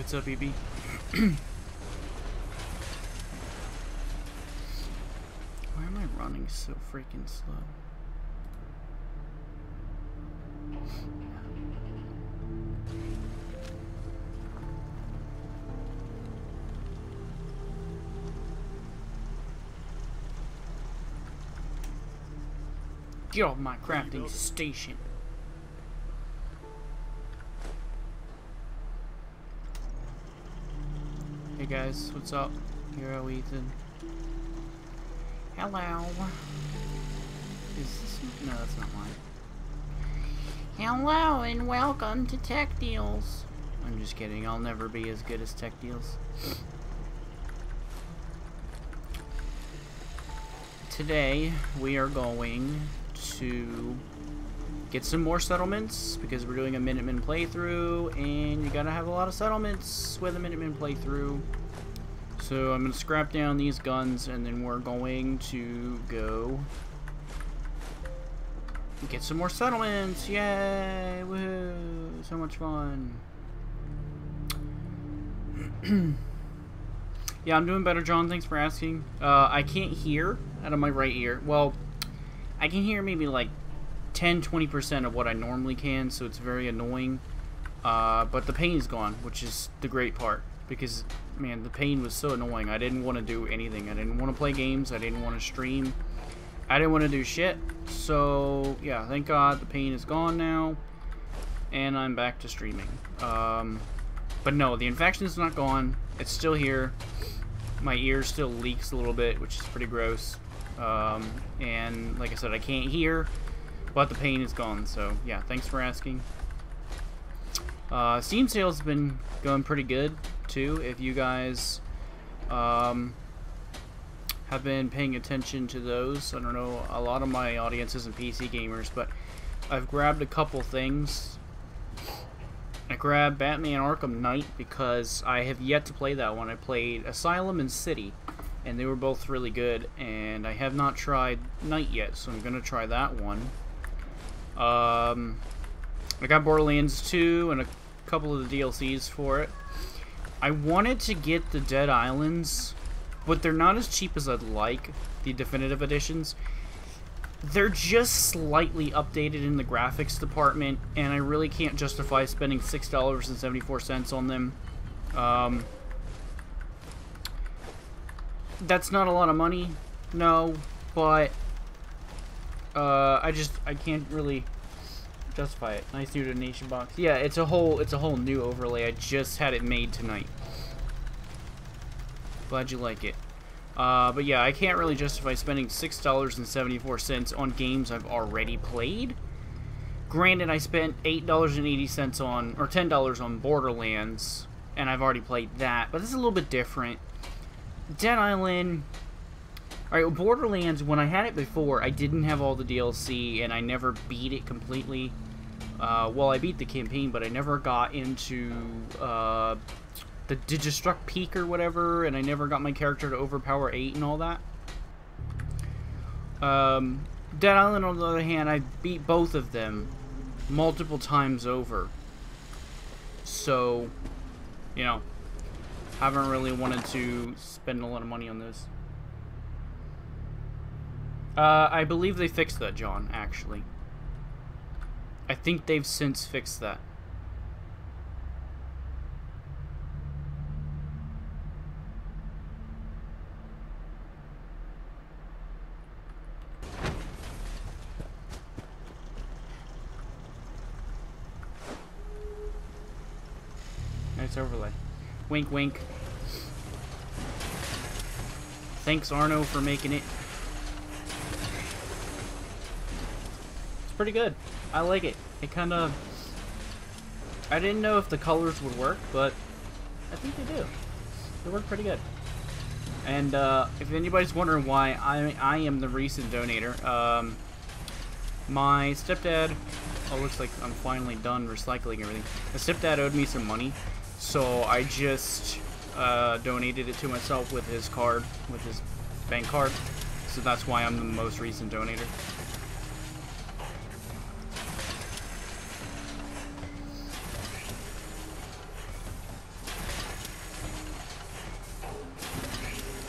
What's up, EB? Why am I running so freaking slow? Get off my crafting station. Hey guys, what's up? Hero Ethan. Hello. Is this... No, that's not mine. Hello and welcome to Tech Deals. I'm just kidding, I'll never be as good as Tech Deals. Today, we are going to get some more settlements because we're doing a Minuteman playthrough and you gotta have a lot of settlements with a Minuteman playthrough. So I'm gonna scrap down these guns and then we're going to go get some more settlements. Yay! Woohoo! So much fun. Yeah, I'm doing better, John. Thanks for asking. I can't hear out of my right ear. Well, I can hear maybe like 10-20% of what I normally can, so it's very annoying. But the pain's gone, which is the great part. Because, man, the pain was so annoying. I didn't want to do anything. I didn't want to play games. I didn't want to stream. I didn't want to do shit. So, yeah, thank God the pain is gone now. And I'm back to streaming. But no, the infection is not gone. It's still here. My ear still leaks a little bit, which is pretty gross. And like I said, I can't hear, but the pain is gone. So yeah, thanks for asking. Steam sales have been going pretty good too. If you guys have been paying attention to those, I don't know, a lot of my audience isn't PC gamers, but I've grabbed a couple things. I grabbed Batman Arkham Knight because I have yet to play that one. I played Asylum and City, and they were both really good, and I have not tried Knight yet, so I'm going to try that one. I got Borderlands 2 and a couple of the DLCs for it. I wanted to get the Dead Islands, but they're not as cheap as I'd like, the definitive editions. They're just slightly updated in the graphics department, and I really can't justify spending $6.74 on them. That's not a lot of money, no, but I can't really justify it. Nice new donation box. Yeah, it's a whole new overlay. I just had it made tonight. Glad you like it. But yeah, I can't really justify spending $6.74 on games I've already played. Granted, I spent $8.80 on, or $10 on Borderlands, and I've already played that, but this is a little bit different. Dead Island... Alright, Borderlands, when I had it before, I didn't have all the DLC, and I never beat it completely. Well, I beat the campaign, but I never got into, the Digistruct Peak or whatever, and I never got my character to overpower 8 and all that. Dead Island, on the other hand, I beat both of them multiple times over. So, you know, haven't really wanted to spend a lot of money on this. I believe they fixed that, John, actually. I think they've since fixed that. Nice overlay. Wink, wink. Thanks, Arno, for making it. It's pretty good. I like it. It kind of... I didn't know if the colors would work, but I think they do. They work pretty good. And if anybody's wondering why I am the recent donator, my stepdad... Oh, looks like I'm finally done recycling everything. My stepdad owed me some money, so I just donated it to myself with his card, with his bank card. So that's why I'm the most recent donator.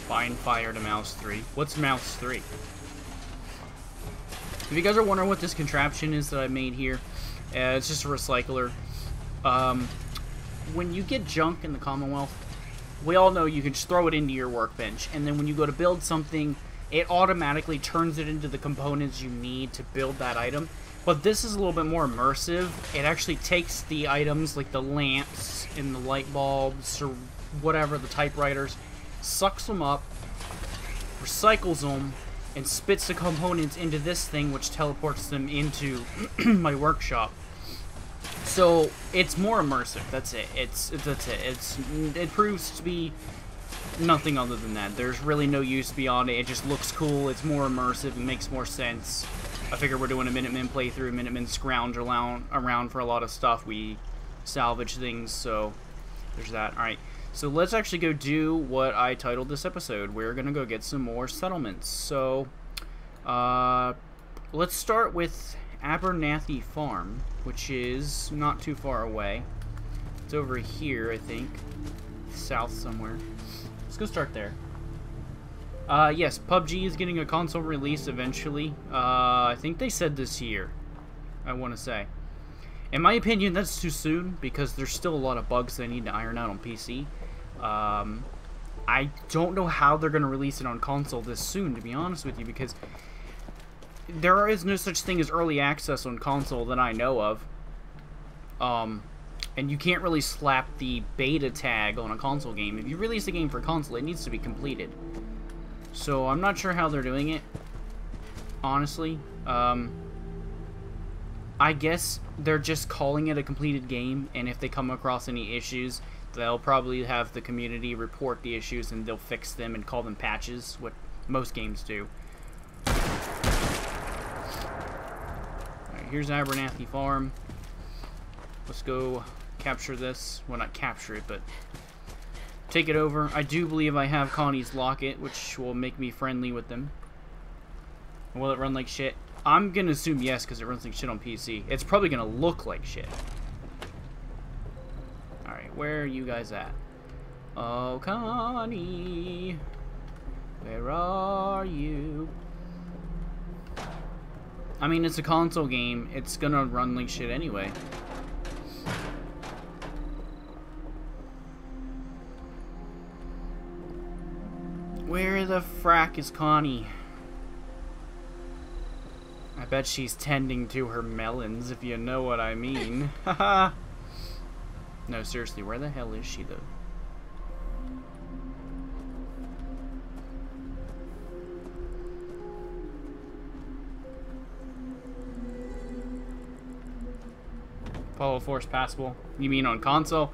Bind fire to mouse 3. What's mouse 3? If you guys are wondering what this contraption is that I made here, it's just a recycler. When you get junk in the Commonwealth, we all know you can just throw it into your workbench, and then when you go to build something, it automatically turns it into the components you need to build that item. But this is a little bit more immersive. It actually takes the items, like the lamps and the light bulbs, or whatever, the typewriters, sucks them up, recycles them, and spits the components into this thing, which teleports them into my workshop. So it's more immersive. That's it. It proves to be nothing other than that. There's really no use beyond it. It just looks cool. It's more immersive. It makes more sense. I figure we're doing a Minuteman playthrough. Minutemen scrounge around for a lot of stuff. We salvage things, so there's that. Alright, so let's actually go do what I titled this episode. We're going to go get some more settlements. So, let's start with Abernathy Farm, which is not too far away. It's over here, I think. South somewhere. Let's go start there. Yes, PUBG is getting a console release eventually. I think they said this year, I want to say. In my opinion, that's too soon, because there's still a lot of bugs they need to iron out on PC. I don't know how they're going to release it on console this soon, to be honest with you, because there is no such thing as early access on console that I know of. And you can't really slap the beta tag on a console game. If you release a game for console, it needs to be completed. So I'm not sure how they're doing it, honestly. I guess they're just calling it a completed game, and if they come across any issues, they'll probably have the community report the issues, and they'll fix them and call them patches, what most games do. Alright, here's Abernathy Farm. Let's go capture this. Well, not capture it, but take it over. I do believe I have Connie's locket, which will make me friendly with them. Will it run like shit? I'm gonna assume yes, because it runs like shit on PC. It's probably gonna look like shit. Alright, where are you guys at? Oh, Connie, where are you? I mean, it's a console game. It's gonna run like shit anyway. Where the frack is Connie? I bet she's tending to her melons, if you know what I mean. Haha. No, seriously, where the hell is she, though? Follow force passable. You mean on console?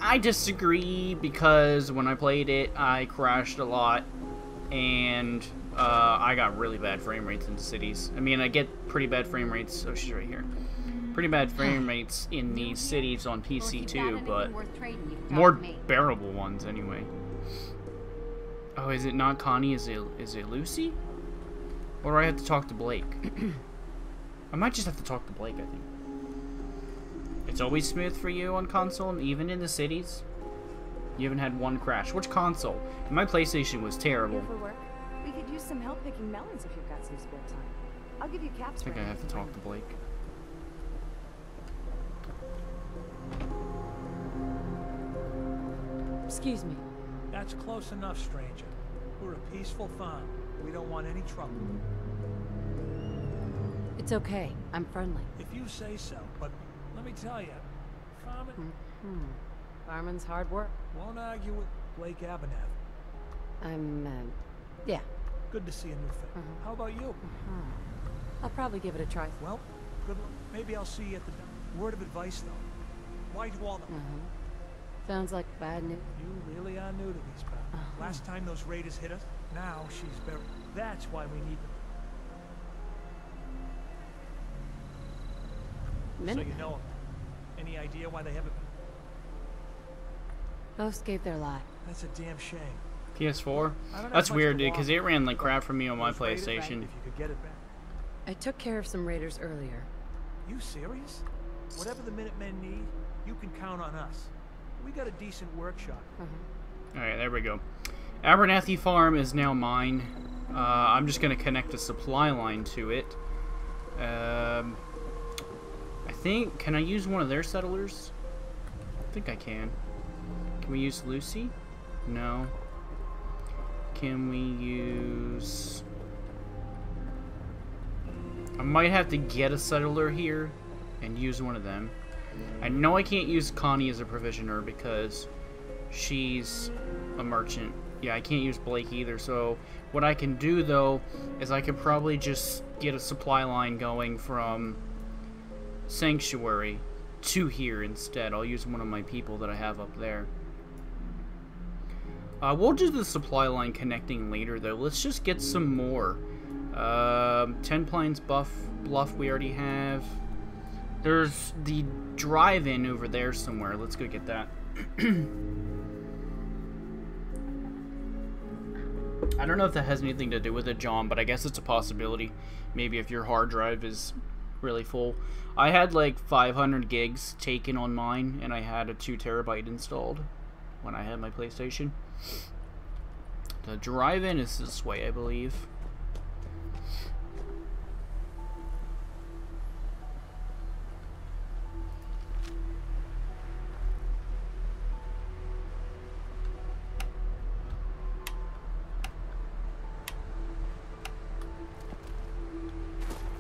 I disagree, because when I played it, I crashed a lot, and I got really bad frame rates in the cities. I mean, I get pretty bad frame rates. Oh, she's right here. Pretty bad frame rates in these cities on PC too, but more bearable ones anyway. Oh, is it not Connie? Is it Lucy? Or do I have to talk to Blake? I might just have to talk to Blake, I think. It's always smooth for you on console, even in the cities? You haven't had one crash. Which console? My PlayStation was terrible. We could use some help picking melons if you've got some spare time. I'll give you caps. I think I have to talk to Blake. Excuse me. That's close enough, stranger. We're a peaceful farm. We don't want any trouble. It's okay. I'm friendly. If you say so, but let me tell you, farming... Farming's hard work. Won't argue with Blake Abernathy. Yeah. Good to see a new face. How about you? I'll probably give it a try. Well, good luck. Maybe I'll see you at the... Word of advice, though. White Walnut. Sounds like bad news. You really are new to these parts. Last time those raiders hit us, now she's buried. That's why we need them. So you know them. Any idea why they haven't... Both gave their life. That's a damn shame. PS4? That's weird, dude, because it ran like crap for me on my PlayStation. If you could get it back. I took care of some raiders earlier. You serious? Whatever the Minutemen need, you can count on us. We got a decent workshop. Alright, there we go. Abernathy Farm is now mine. I'm just going to connect a supply line to it. I think... Can I use one of their settlers? I think I can. Can we use Lucy? No. Can we use... I might have to get a settler here and use one of them. I know I can't use Connie as a provisioner because she's a merchant. Yeah, I can't use Blake either, so what I can do, though, is I could probably just get a supply line going from Sanctuary to here instead. I'll use one of my people that I have up there. We'll do the supply line connecting later, though. Let's just get some more. 10 Pines Bluff we already have. There's the drive-in over there somewhere. Let's go get that. I don't know if that has anything to do with it, John, but I guess it's a possibility. Maybe if your hard drive is really full. I had like 500 gigs taken on mine, and I had a 2 terabyte installed when I had my PlayStation. The drive-in is this way, I believe.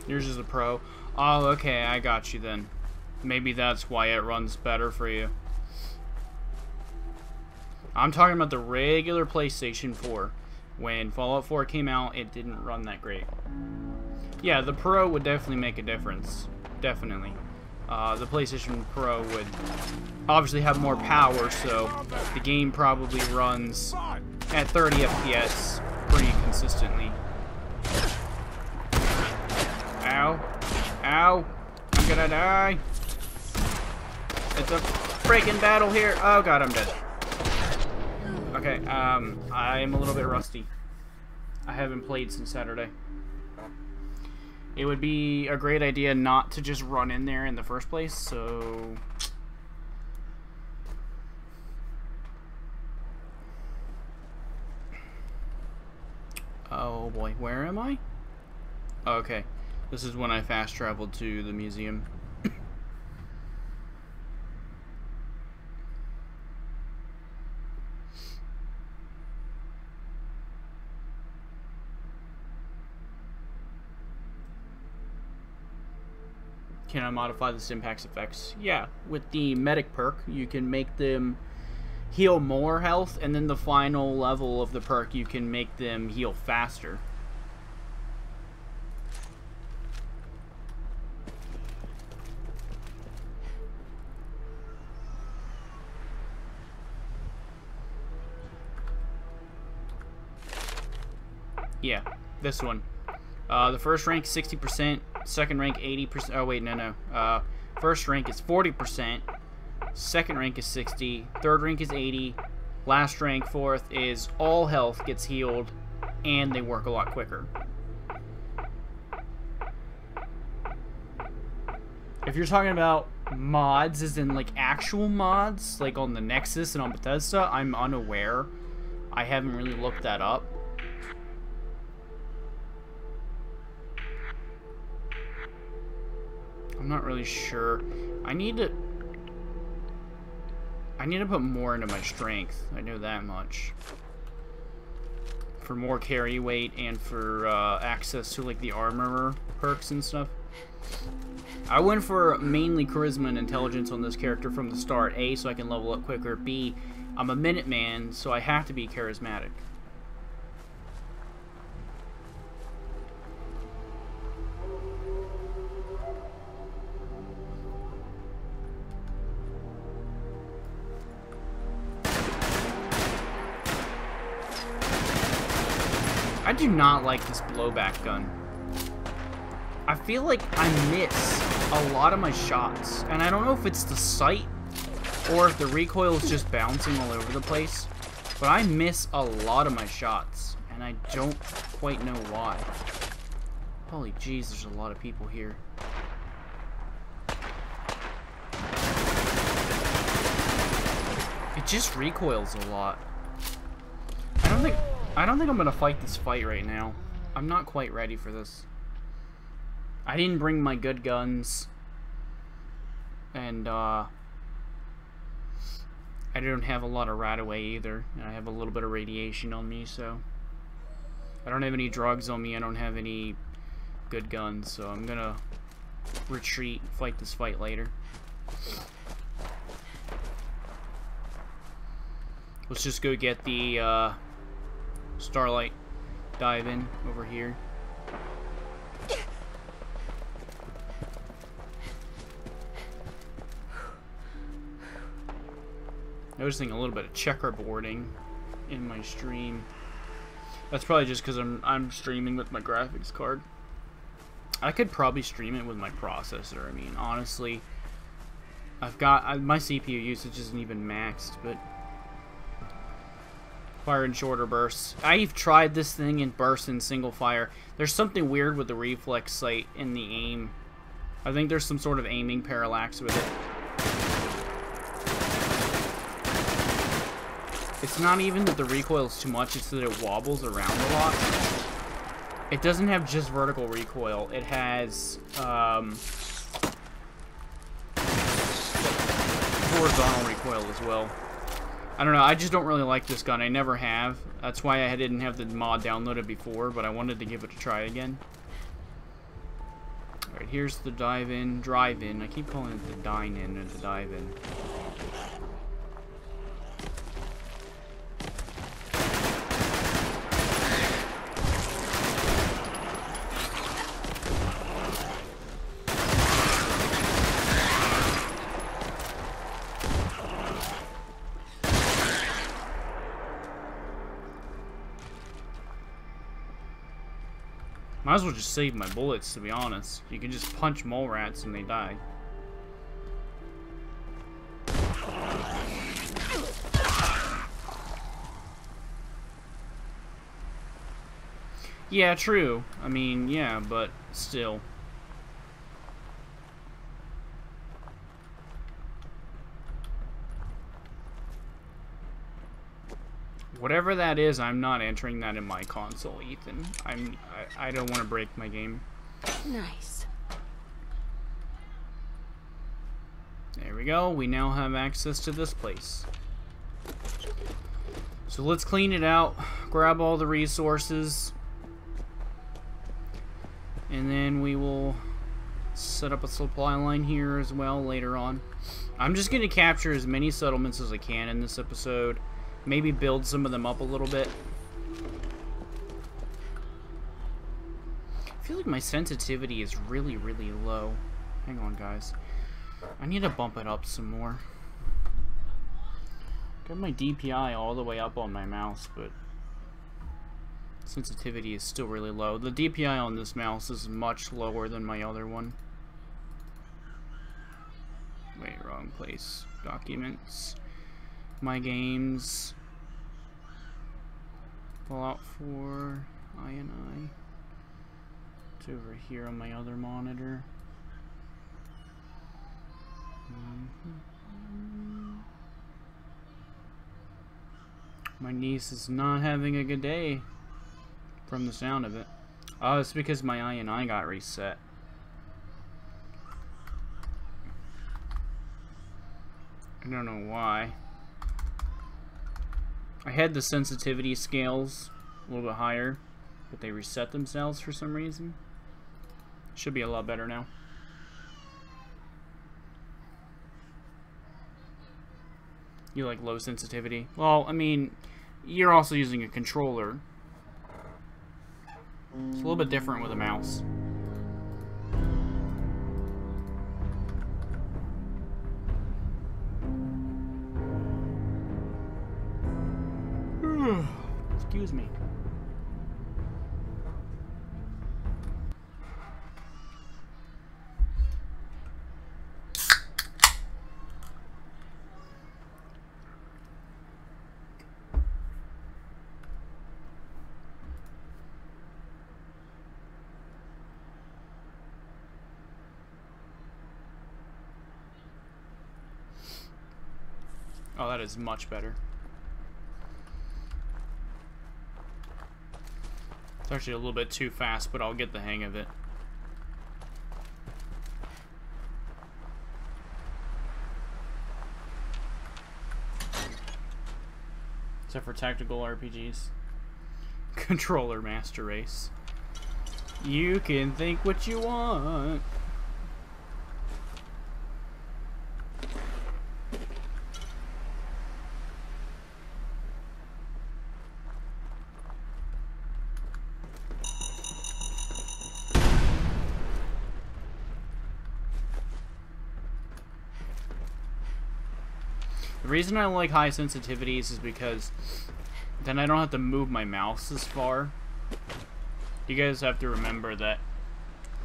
Yours is a Pro. Oh, okay, I got you then. Maybe that's why it runs better for you. I'm talking about the regular PlayStation 4. When Fallout 4 came out, it didn't run that great. Yeah, the Pro would definitely make a difference. Definitely. The PlayStation Pro would obviously have more power, so the game probably runs at 30 FPS pretty consistently. Ow. Ow. I'm gonna die. It's a freaking battle here. Oh god, I'm dead. Okay, I'm a little bit rusty. I haven't played since Saturday. It would be a great idea not to just run in there in the first place, so... Oh boy, where am I? Oh, okay. This is when I fast traveled to the museum. Can I modify the Stimpak's effects? Yeah, with the medic perk, you can make them heal more health, and then the final level of the perk, you can make them heal faster. Yeah, this one. The first rank 60%, second rank 80%. Oh wait, no. First rank is 40%, second rank is 60, third rank is 80, last rank, fourth, is all health gets healed, and they work a lot quicker. If you're talking about mods, as in like actual mods, like on the Nexus and on Bethesda, I'm unaware. I haven't really looked that up. I'm not really sure. I need to put more into my strength. I know that much. For more carry weight and for access to like the armorer perks and stuff. I went for mainly charisma and intelligence on this character from the start. A, so I can level up quicker. B, I'm a Minuteman, so I have to be charismatic. I do not like this blowback gun. I feel like I miss a lot of my shots, and I don't know if it's the sight or if the recoil is just bouncing all over the place, but I miss a lot of my shots, and I don't quite know why. Holy jeez, there's a lot of people here. It just recoils a lot. I don't I don't think I'm gonna fight this fight right now. I'm not quite ready for this. I didn't bring my good guns, and I don't have a lot of RadAway either, and I have a little bit of radiation on me, so I don't have any drugs on me. I don't have any good guns, so I'm gonna retreat, fight this fight later. Let's just go get the Starlight dive in over here. Noticing a little bit of checkerboarding in my stream. That's probably just because I'm streaming with my graphics card. I could probably stream it with my processor. I mean, honestly, my CPU usage isn't even maxed, but fire in shorter bursts. I've tried this thing in bursts in single fire. There's something weird with the reflex sight in the aim. I think there's some sort of aiming parallax with it. It's not even that the recoil is too much, it's that it wobbles around a lot. It doesn't have just vertical recoil, it has horizontal recoil as well. I don't know, I just don't really like this gun. I never have. That's why I didn't have the mod downloaded before, but I wanted to give it a try again. Alright, here's the drive-in. I keep calling it the dine-in or the dive-in. Might as well just save my bullets, to be honest. You can just punch mole rats and they die. Yeah, true. I mean, yeah, but still. Whatever that is, I'm not entering that in my console, Ethan. I don't want to break my game. Nice. There we go. We now have access to this place. So let's clean it out, grab all the resources, and then we will set up a supply line here as well later on. I'm just going to capture as many settlements as I can in this episode. Maybe build some of them up a little bit. I feel like my sensitivity is really, really low. Hang on, guys. I need to bump it up some more. Got my DPI all the way up on my mouse, but sensitivity is still really low. The DPI on this mouse is much lower than my other one. Wait, wrong place. Documents. My games. Fallout 4. INI. It's over here on my other monitor. My niece is not having a good day from the sound of it. Oh, it's because my INI got reset. I don't know why. I had the sensitivity scales a little bit higher, but they reset themselves for some reason. Should be a lot better now. You like low sensitivity? Well, I mean, you're also using a controller. It's a little bit different with a mouse. Excuse me. Oh, that is much better. It's actually a little bit too fast, but I'll get the hang of it. Except for tactical RPGs. Controller Master Race. You can think what you want. The reason I like high sensitivities is because then I don't have to move my mouse as far. You guys have to remember that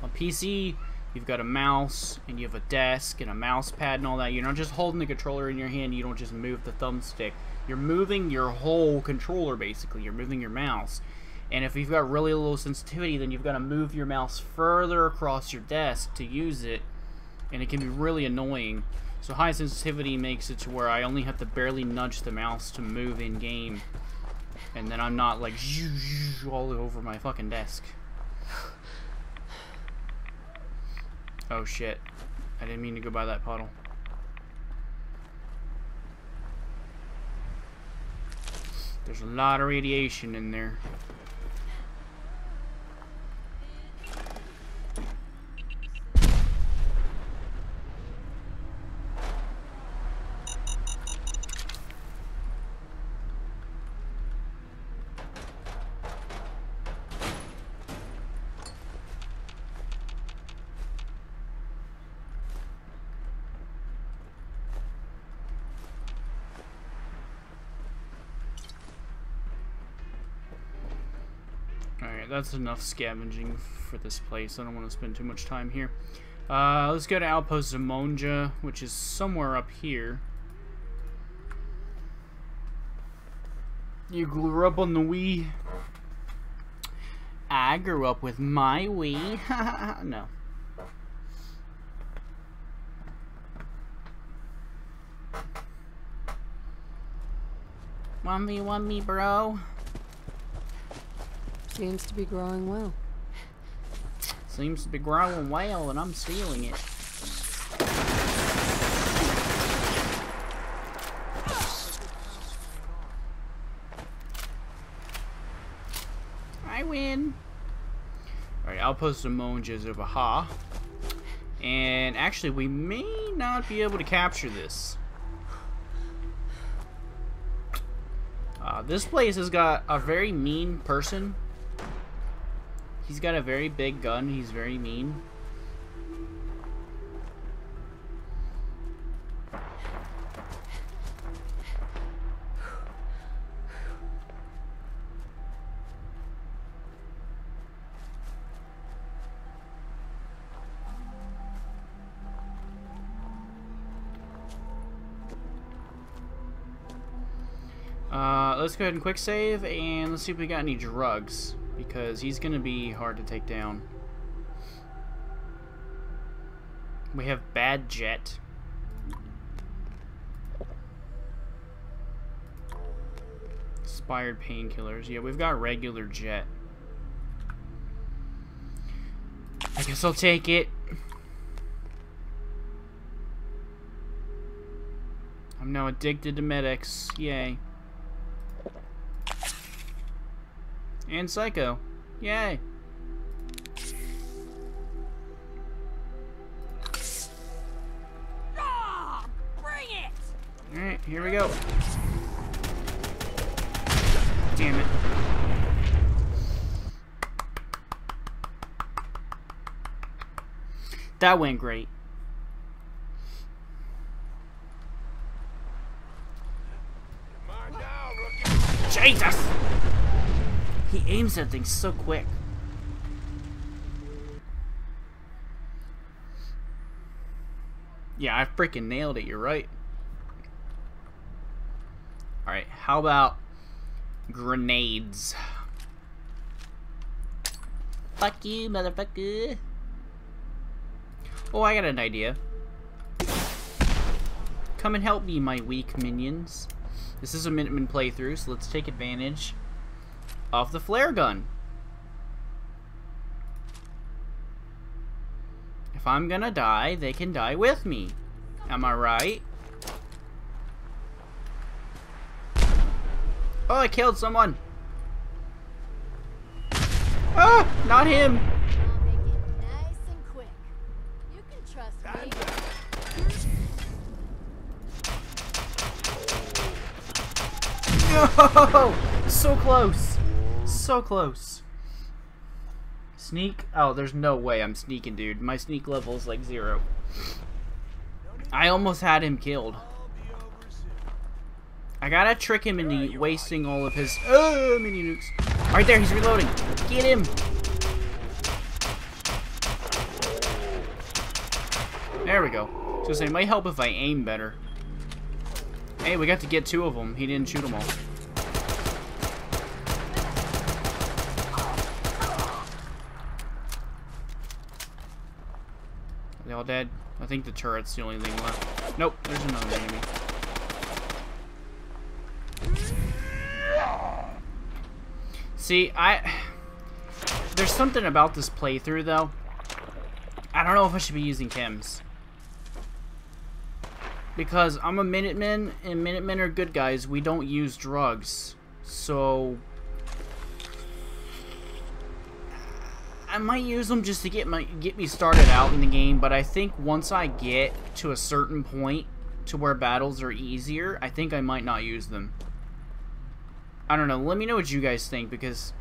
on PC, you've got a mouse, and you have a desk, and a mouse pad, and all that. You're not just holding the controller in your hand, you don't just move the thumbstick. You're moving your whole controller, basically. You're moving your mouse. And if you've got really low sensitivity, then you've got to move your mouse further across your desk to use it, and it can be really annoying. So high sensitivity makes it to where I only have to barely nudge the mouse to move in-game. And then I'm not like all over my fucking desk. Oh shit. I didn't mean to go by that puddle. There's a lot of radiation in there. Alright, that's enough scavenging for this place. I don't want to spend too much time here. Let's go to Outpost Zamonja, which is somewhere up here. You grew up on the Wii? I grew up with my Wii. No. Want me, bro? Seems to be growing well. Seems to be growing well, and I'm stealing it. I win. Alright, Outpost Zamonja is over ha. And actually, we may not be able to capture this. This place has got a very mean person. He's got a very big gun. He's very mean. Let's go ahead and quick save, and let's see if we got any drugs, because he's gonna be hard to take down. We have Bad Jet. Expired painkillers. Yeah, we've got regular Jet. I guess I'll take it. I'm now addicted to medics. Yay. And Psycho. Yay. Ah, bring it! Alright, here we go. Damn it. That went great. Jesus! He aims at things so quick. Yeah, I freaking nailed it, you're right. Alright, how about grenades? Fuck you, motherfucker. Oh, I got an idea. Come and help me, my weak minions. This is a Minuteman playthrough, so let's take advantage of the flare gun. If I'm gonna die, they can die with me. Am I right? Oh, I killed someone. Ah, not him. I'll make it nice and quick. You can trust me. No! So close. So close. Sneak? Oh, there's no way I'm sneaking, dude. My sneak level is like 0. I almost had him killed. I gotta trick him into wasting all of his mini nukes. Right there, he's reloading. Get him. There we go. I was gonna say, it might help if I aim better. Hey, we got to get 2 of them. He didn't shoot them all. Are they all dead? I think the turret's the only thing left. Nope, there's another enemy. See, there's something about this playthrough, though. I don't know if I should be using chems. Because I'm a Minuteman, and Minutemen are good guys. We don't use drugs. So I might use them just to get me started out in the game, but I think once I get to a certain point to where battles are easier, I think I might not use them. I don't know. Let me know what you guys think, because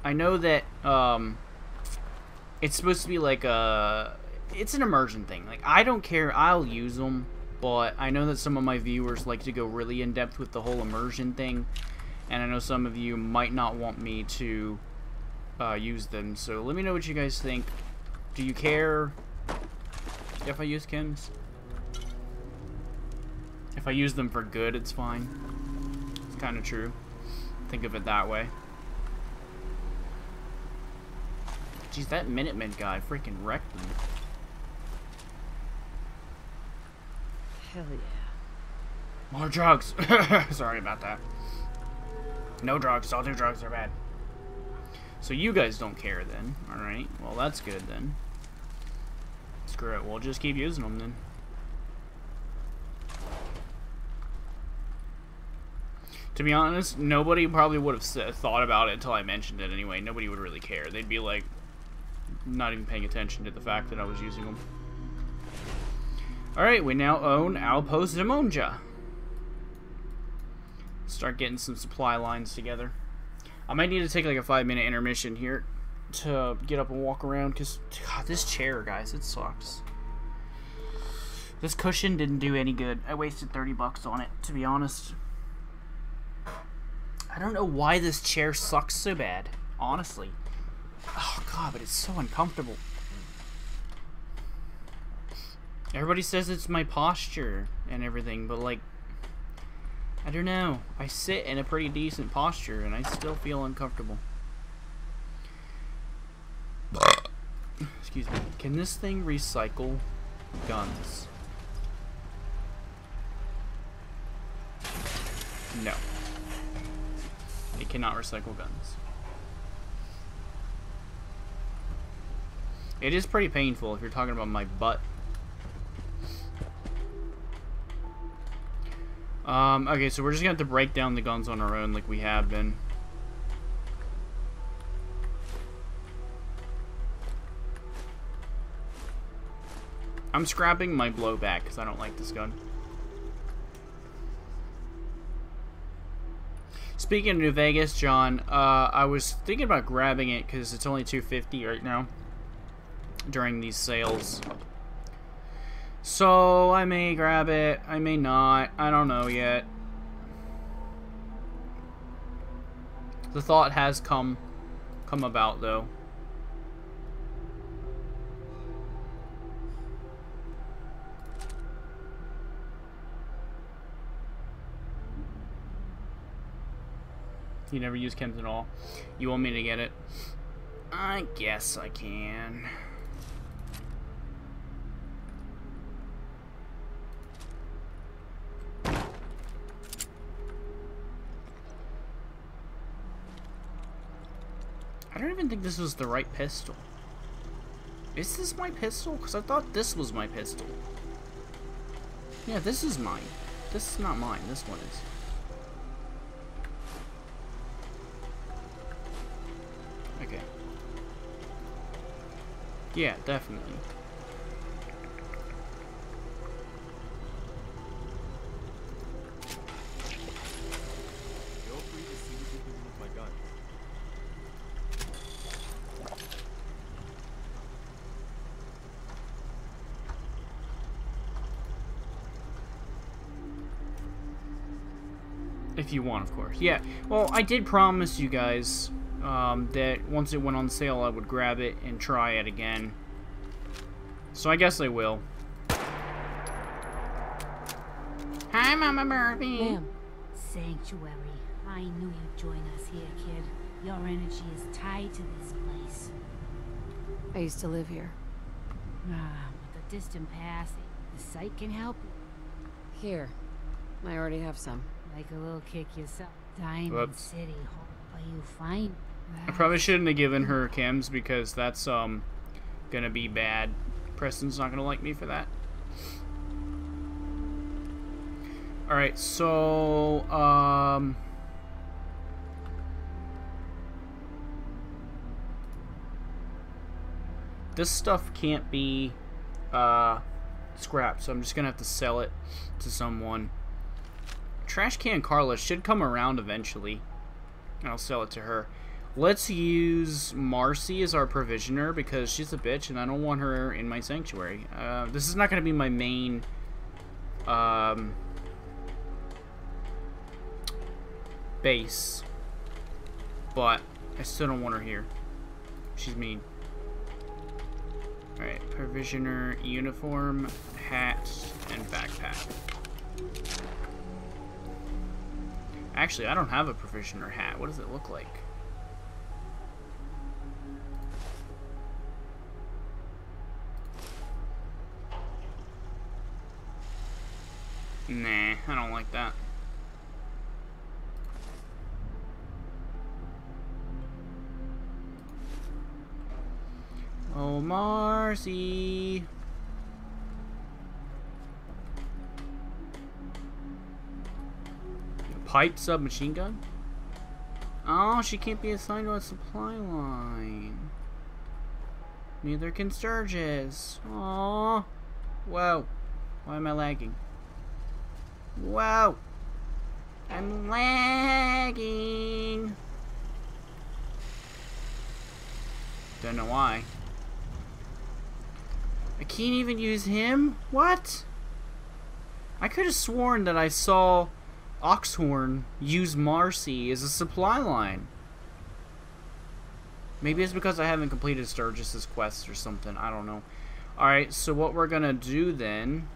I know that it's supposed to be like it's an immersion thing. Like, I don't care. I'll use them, but I know that some of my viewers like to go really in depth with the whole immersion thing, and I know some of you might not want me to use them. So let me know what you guys think. Do you care if I use chems? If I use them for good, it's fine. It's kind of true. Think of it that way. Jeez, that Minuteman guy freaking wrecked me. Hell yeah. More drugs. Sorry about that. No drugs. All do drugs are bad. So you guys don't care then. Alright. Well, that's good then. Screw it. We'll just keep using them then. To be honest, nobody probably would have thought about it until I mentioned it anyway. Nobody would really care. They'd be like, not even paying attention to the fact that I was using them. Alright, we now own Outpost Zimonja. Start getting some supply lines together. I might need to take like a 5-minute intermission here to get up and walk around, because, God, this chair, guys, it sucks. This cushion didn't do any good. I wasted 30 bucks on it, to be honest. I don't know why this chair sucks so bad, honestly. Oh, God, but it's so uncomfortable. Everybody says it's my posture and everything, but, like, I don't know. I sit in a pretty decent posture, and I still feel uncomfortable. Excuse me. Can this thing recycle guns? No. It cannot recycle guns. It is pretty painful if you're talking about my butt. Okay, so we're just gonna have to break down the guns on our own like we have been. I'm scrapping my blowback because I don't like this gun. Speaking of New Vegas, John, I was thinking about grabbing it because it's only $250 right now during these sales. So I may grab it, I may not, I don't know yet. The thought has come about though. You never use chems at all. You want me to get it? I guess I can. I don't even think this was the right pistol. Is this my pistol? Because I thought this was my pistol. Yeah, this is mine. This is not mine. This one is. Okay. Yeah, definitely. Feel free to see what you can do with my gun. If you want, of course. Yeah. Well, I did promise you guys that once it went on sale, I would grab it and try it again. So I guess I will. Hi, Mama Murphy. Ma'am. Sanctuary. I knew you'd join us here, kid. Your energy is tied to this place. I used to live here. Ah, with the distant past, the site can help you. Here. I already have some. Like a little kick yourself. Diamond Whoops. City. Hope you find. I probably shouldn't have given her chems because that's gonna be bad. Preston's not gonna like me for that. Alright, so this stuff can't be scrapped, so I'm just gonna have to sell it to someone. Trash Can Carla should come around eventually. I'll sell it to her. Let's use Marcy as our provisioner because she's a bitch and I don't want her in my sanctuary. This is not going to be my main base, but I still don't want her here. She's mean. Alright, provisioner, uniform, hat, and backpack. Actually, I don't have a provisioner hat. What does it look like? Nah, I don't like that. Oh, Marcy. Pipe submachine gun? Oh, she can't be assigned to a supply line. Neither can Sturgis. Aww. Whoa. Why am I lagging? Whoa. I'm lagging. Don't know why. I can't even use him? What? I could have sworn that I saw Oxhorn use Marcy as a supply line. Maybe it's because I haven't completed Sturgis's quest or something. I don't know. Alright, so what we're gonna do then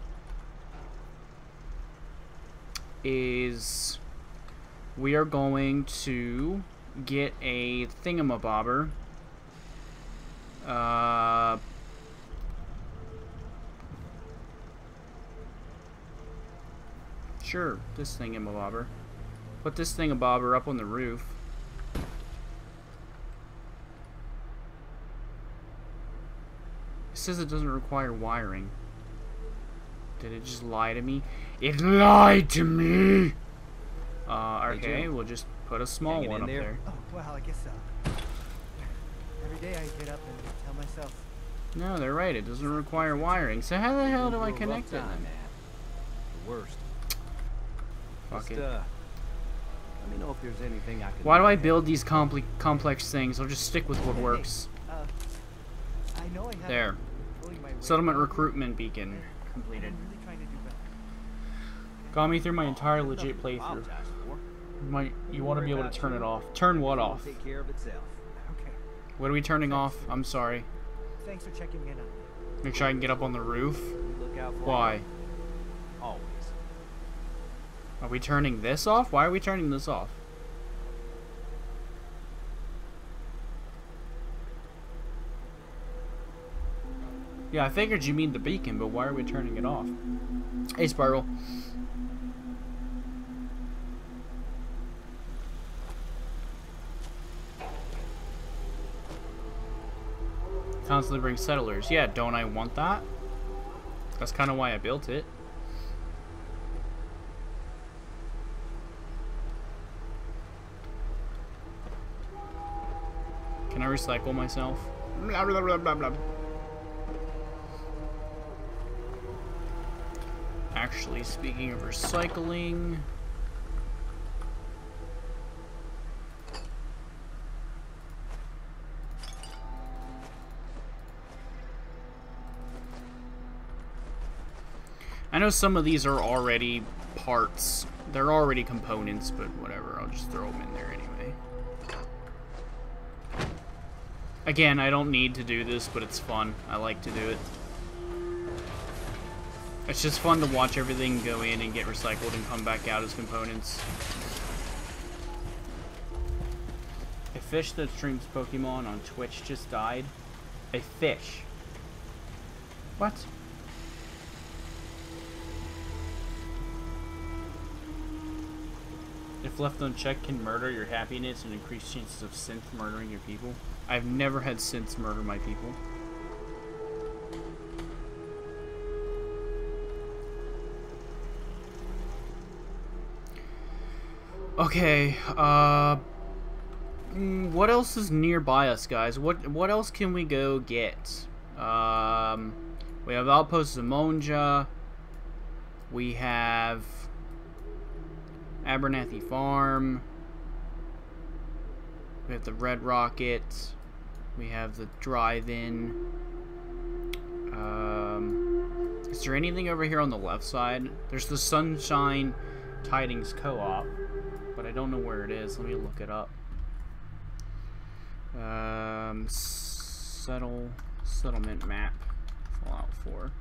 is we are going to get a thingamabobber. Sure, this thingamabobber. Put this thingamabobber up on the roof. It says it doesn't require wiring. Did it just lie to me? It lied to me! Okay, we'll just put a small one up there. Oh, well, I guess so. Every day I get up and tell myself. No, they're right. It doesn't require wiring. So how the hell do I connect it then? The worst. Fuck it. Let me know if there's anything I can Why do I build these complex things? I'll just stick with what works. I know I have There. Settlement recruitment beacon completed. really trying to do better. Got me through my entire legit playthrough. You want to be able to turn it off. Turn what off? Take care of itself. Okay. What are we turning off? I'm sorry. Thanks for checking in on me. Make sure I can get up on the roof. Look out for Why? always. Are we turning this off? Why are we turning this off? Yeah, I figured you mean the beacon, but why are we turning it off? Hey, Sparkle. constantly bring settlers. Yeah, don't I want that? That's kind of why I built it. Can I recycle myself? Blah, blah, blah, blah, blah. Actually, speaking of recycling... I know some of these are already parts. They're already components, but whatever. I'll just throw them in there anyway. Again, I don't need to do this, but it's fun. I like to do it. It's just fun to watch everything go in and get recycled and come back out as components. A fish that streams Pokemon on Twitch just died. A fish. What? If left unchecked, can murder your happiness and increase chances of synth murdering your people. I've never had synths murder my people. Okay, what else is nearby us, guys? What else can we go get? We have Outposts of Monja. We have Abernathy Farm. We have the Red Rocket. We have the drive-in. Is there anything over here on the left side? There's the Sunshine Tidings Co-op, but I don't know where it is. Let me look it up. Settlement map. Fallout 4.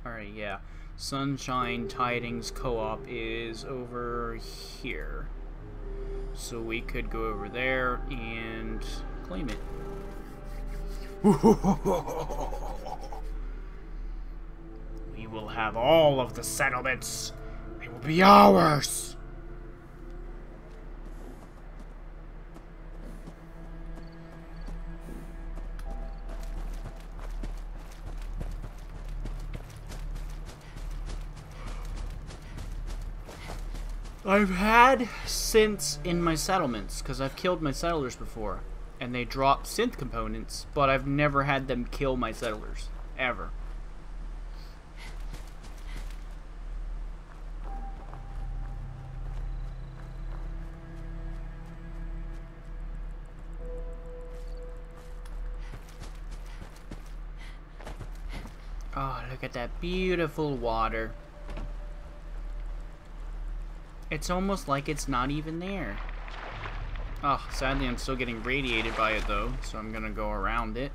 Alright, yeah. Sunshine Tidings Co-op is over here. So we could go over there and claim it. We will have all of the settlements. They will be ours. I've had synths in my settlements, because I've killed my settlers before, and they drop synth components, but I've never had them kill my settlers. Ever. Oh, look at that beautiful water. It's almost like it's not even there. Oh, sadly I'm still getting radiated by it though, so I'm gonna go around it.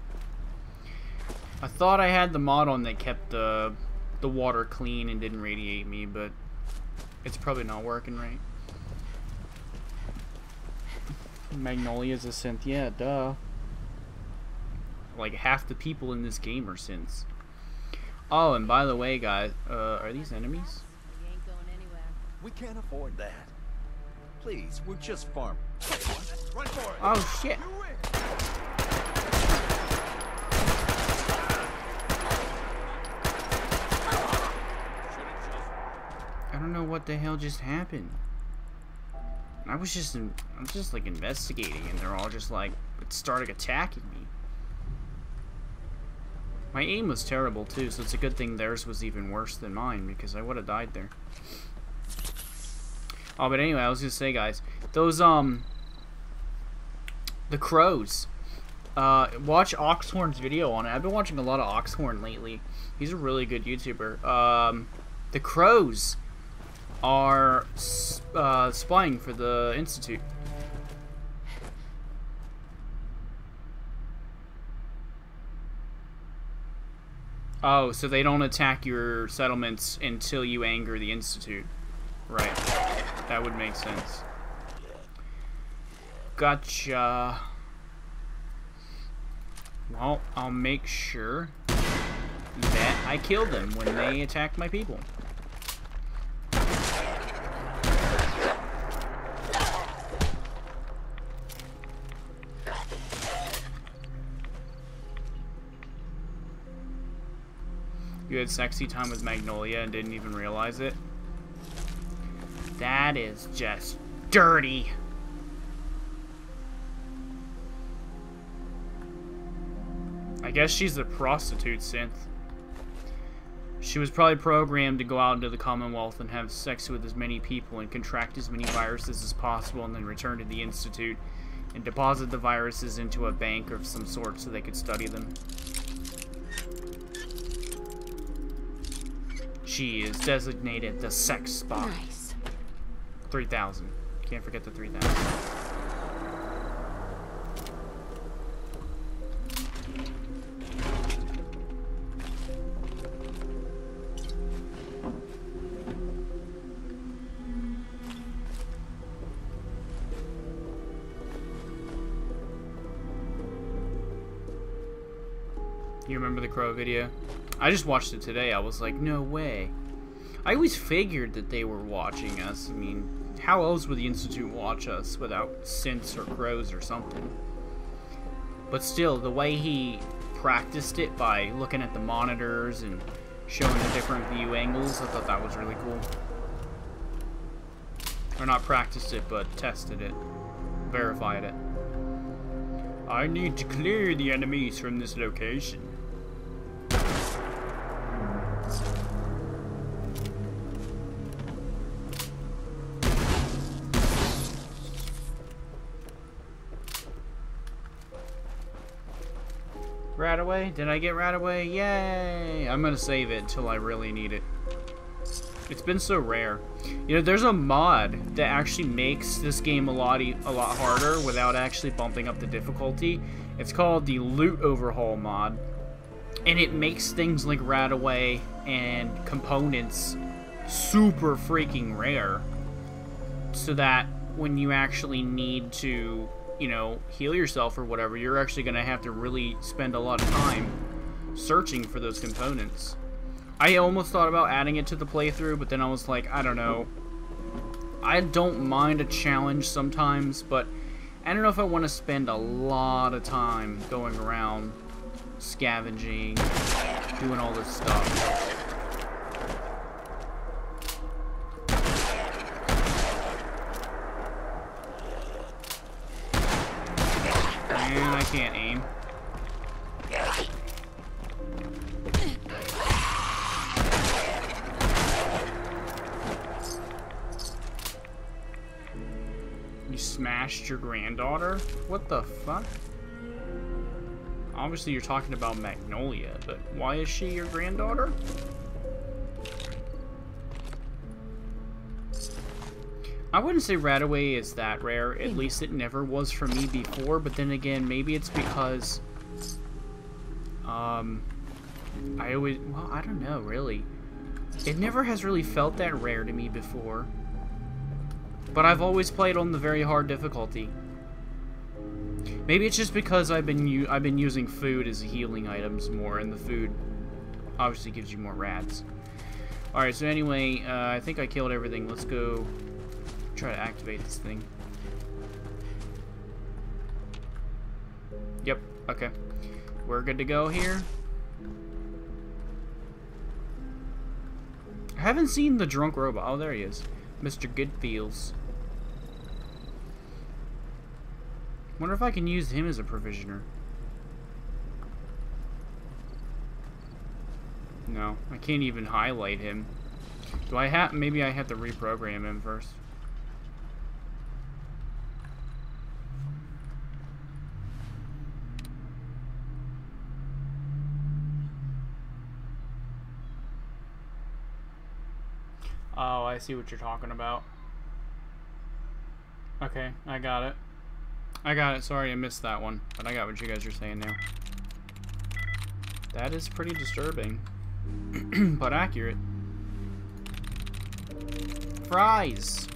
I thought I had the mod on that kept the water clean and didn't radiate me, but it's probably not working right. Magnolia's a synth, yeah, duh. Like half the people in this game are synths. Oh, and by the way, guys, are these enemies? We can't afford that. Please, we're just farm. Run for it. Oh shit. I don't know what the hell just happened. I'm just like investigating and they're all just like started attacking me. My aim was terrible too, so it's a good thing theirs was even worse than mine because I would have died there. Oh, but anyway, I was gonna say, guys, those the crows. Watch Oxhorn's video on it. I've been watching a lot of Oxhorn lately. He's a really good YouTuber. The crows are spying for the Institute. Oh, so they don't attack your settlements until you anger the Institute. Right. That would make sense. Gotcha. Well, I'll make sure that I kill them when they attack my people. You had sexy time with Magnolia and didn't even realize it? That is just dirty. I guess she's a prostitute synth. She was probably programmed to go out into the Commonwealth and have sex with as many people and contract as many viruses as possible and then return to the Institute and deposit the viruses into a bank of some sort so they could study them. She is designated the sex spot. Nice. 3,000. Can't forget the 3,000. You remember the Crow video? I just watched it today. I was like, no way. I always figured that they were watching us. I mean, how else would the Institute watch us without synths or crows or something? But still, the way he practiced it by looking at the monitors and showing the different view angles, I thought that was really cool. Or not practiced it, but tested it. Verified it. I need to clear the enemies from this location. Radaway? Did I get Radaway? Yay! I'm gonna save it until I really need it. It's been so rare. You know, there's a mod that actually makes this game a lot harder without actually bumping up the difficulty. It's called the Loot Overhaul mod. And it makes things like Radaway and components super freaking rare. So that when you actually need to, you know, heal yourself or whatever, you're actually going to have to really spend a lot of time searching for those components. I almost thought about adding it to the playthrough, but then I was like, I don't know. I don't mind a challenge sometimes, but I don't know if I want to spend a lot of time going around scavenging, doing all this stuff. Man, I can't aim. You smashed your granddaughter? What the fuck? Obviously you're talking about Magnolia, but why is she your granddaughter? I wouldn't say Radaway is that rare, at least it never was for me before, but then again, maybe it's because, I don't know, really. It never has really felt that rare to me before. But I've always played on the very hard difficulty. Maybe it's just because I've been using food as healing items more, and the food obviously gives you more rads. Alright, so anyway, I think I killed everything. Let's go try to activate this thing. Yep, okay. We're good to go here. I haven't seen the drunk robot. Oh, there he is. Mr. Goodfeels. Wonder if I can use him as a provisioner. No, I can't even highlight him. Do I have... Maybe I have to reprogram him first. Oh, I see what you're talking about. Okay, I got it. I got it. Sorry, I missed that one. But I got what you guys are saying now. That is pretty disturbing. But accurate. Fries.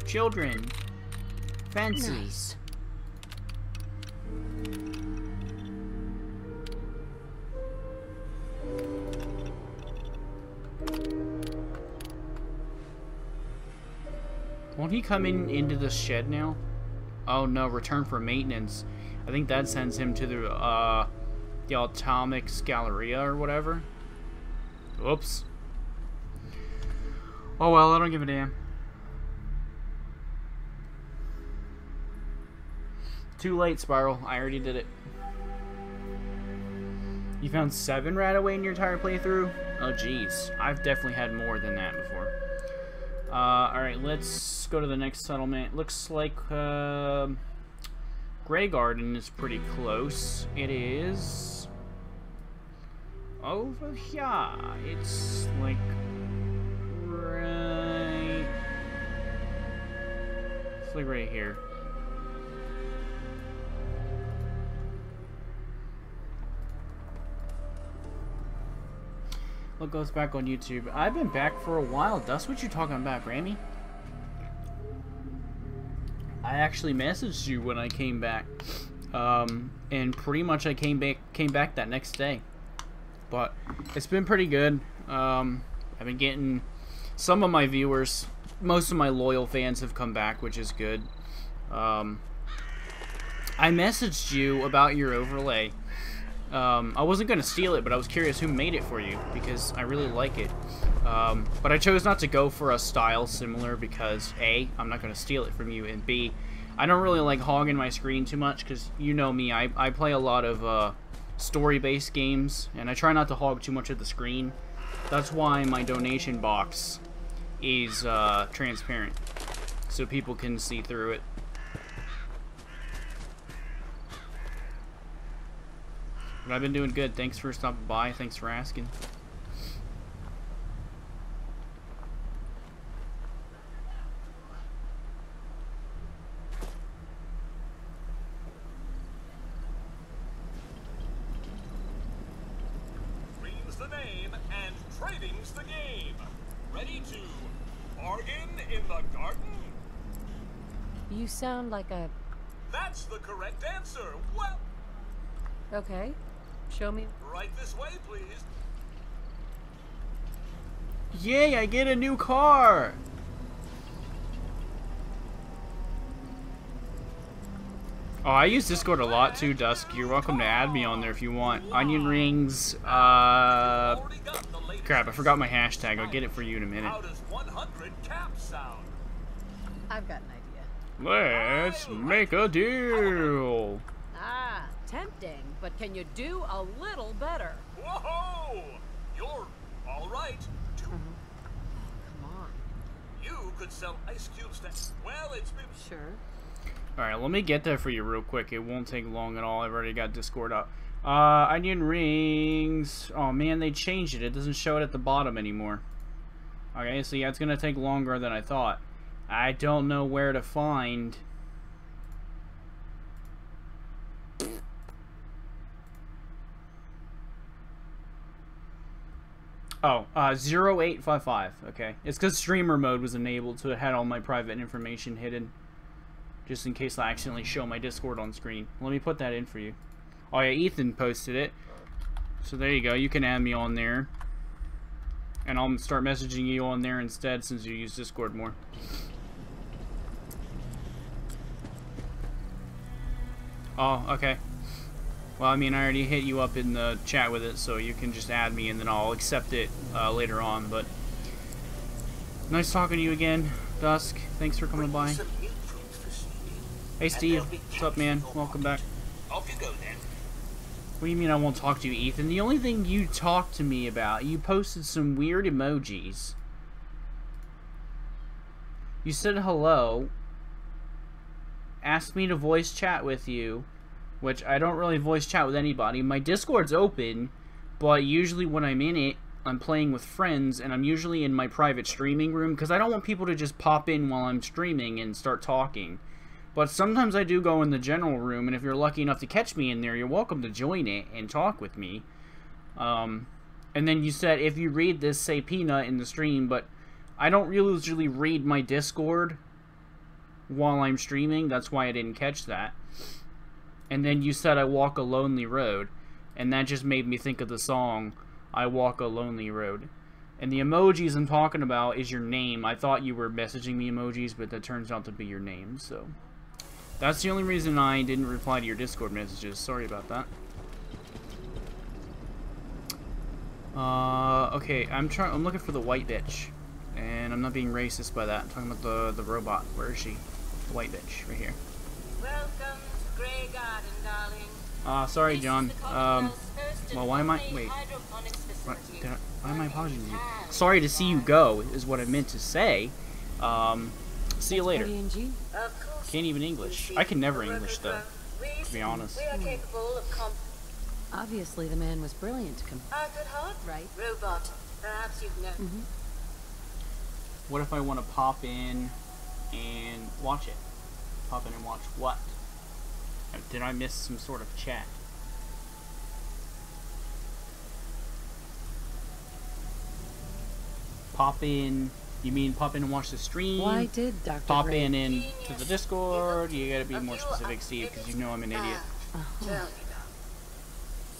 Children. Fences. Nice. Won't he come into the shed now? Oh no, return for maintenance. I think that sends him to the Atomics Galleria or whatever. Whoops. Oh well, I don't give a damn. Too late, Spiral. I already did it. You found 7 right away in your entire playthrough? Oh, jeez. I've definitely had more than that before. Alright, let's go to the next settlement. Looks like, Grey Garden is pretty close. It is... over here. It's, like... right... it's, like, right here. Look, goes back on YouTube. I've been back for a while. That's what you're talking about, Grammy. I actually messaged you when I came back, and pretty much I came back that next day. But it's been pretty good. I've been getting some of my viewers, most of my loyal fans have come back, which is good. I messaged you about your overlay. I wasn't going to steal it, but I was curious who made it for you, because I really like it. But I chose not to go for a style similar because, A, I'm not going to steal it from you, and B, I don't really like hogging my screen too much, because you know me, I play a lot of story-based games, and I try not to hog too much of the screen. That's why my donation box is transparent, so people can see through it. But I've been doing good. Thanks for stopping by. Thanks for asking. Reading's the name and trading's the game. Ready to bargain in the garden? You sound like a... That's the correct answer. Well, Okay. Show me. right this way, please. Yay, I get a new car! Oh, I use Discord a lot too, Dusk. You're welcome to add me on there if you want. Onion rings, crap, I forgot my hashtag. I'll get it for you in a minute. How does 100 cap sound? I've got an idea. Let's make a deal! Ah, tempting, but can you do a little better? Whoa! You're all right. Come on. You could sell ice cubes to... Well, it's been... Sure. Alright, let me get that for you real quick. It won't take long at all. I've already got Discord up. Onion rings. Oh man, they changed it. It doesn't show it at the bottom anymore. Okay, so yeah, it's gonna take longer than I thought. I don't know where to find... Oh, 0855, okay. It's because streamer mode was enabled, so it had all my private information hidden. Just in case I accidentally show my Discord on screen. Let me put that in for you. Oh yeah, Ethan posted it. So there you go, you can add me on there. And I'll start messaging you on there instead since you use Discord more. Oh, okay. Well, I mean, I already hit you up in the chat with it, so you can just add me and then I'll accept it later on, but... Nice talking to you again, Dusk. Thanks for coming by. Hey, Steve. What's up, man? Welcome back. Off you go, then. What do you mean I won't talk to you, Ethan? The only thing you talked to me about, you posted some weird emojis. You said hello, asked me to voice chat with you, which I don't really voice chat with anybody. My Discord's open, but usually when I'm in it, I'm playing with friends, and I'm usually in my private streaming room, because I don't want people to just pop in while I'm streaming and start talking. But sometimes I do go in the general room, and if you're lucky enough to catch me in there, you're welcome to join it and talk with me. And then you said, if you read this, say Peanut in the stream, but I don't usually read my Discord while I'm streaming. That's why I didn't catch that. And then you said I walk a lonely road, and that just made me think of the song, I Walk a Lonely Road. And the emojis I'm talking about is your name. I thought you were messaging me emojis, but that turns out to be your name, so... That's the only reason I didn't reply to your Discord messages. Sorry about that. Okay, I'm looking for the white bitch. And I'm not being racist by that. I'm talking about the robot. Where is she? The white bitch, right here. Welcome to Grey Garden, darling. Sorry, John. Well, why am I... Wait. Why am I apologizing to you? Sorry to see you go, is what I meant to say. See you later. Can't even English. I can never English, though, to be honest. Obviously, the man was brilliant to come. Good heart, right? Robot. Perhaps you've known. What if I want to pop in and watch it? Pop in and watch what? Did I miss some sort of chat? Pop in. You mean pop in and watch the stream? Why did Dr. Pop in into the Discord? You gotta be more specific, Steve, because you know I'm an idiot.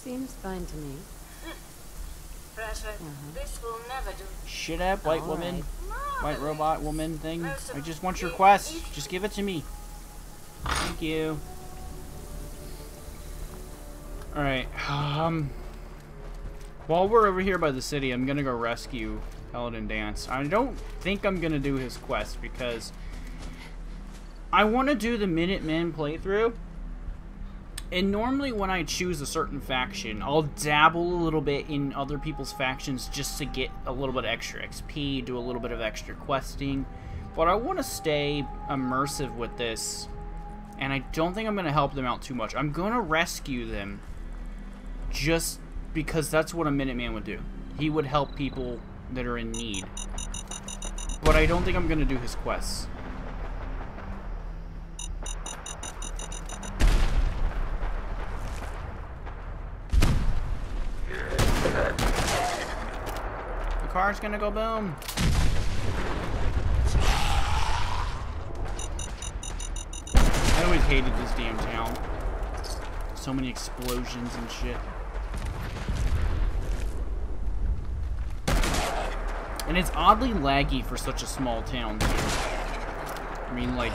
Seems fine to me. This will never do. Shut up, white woman. White robot woman thing. I just want your quest. Just give it to me. Thank you. Alright. While we're over here by the city, I'm gonna go rescue Paladin Dance. I don't think I'm gonna do his quest because I want to do the Minuteman playthrough. And normally when I choose a certain faction, I'll dabble a little bit in other people's factions just to get a little bit of extra XP, do a little bit of extra questing. But I want to stay immersive with this, and I don't think I'm going to help them out too much. I'm going to rescue them just because that's what a Minuteman would do. He would help people that are in need. But I don't think I'm going to do his quests. The car's gonna go boom. I always hated this damn town. So many explosions and shit. And it's oddly laggy for such a small town, too. I mean, like,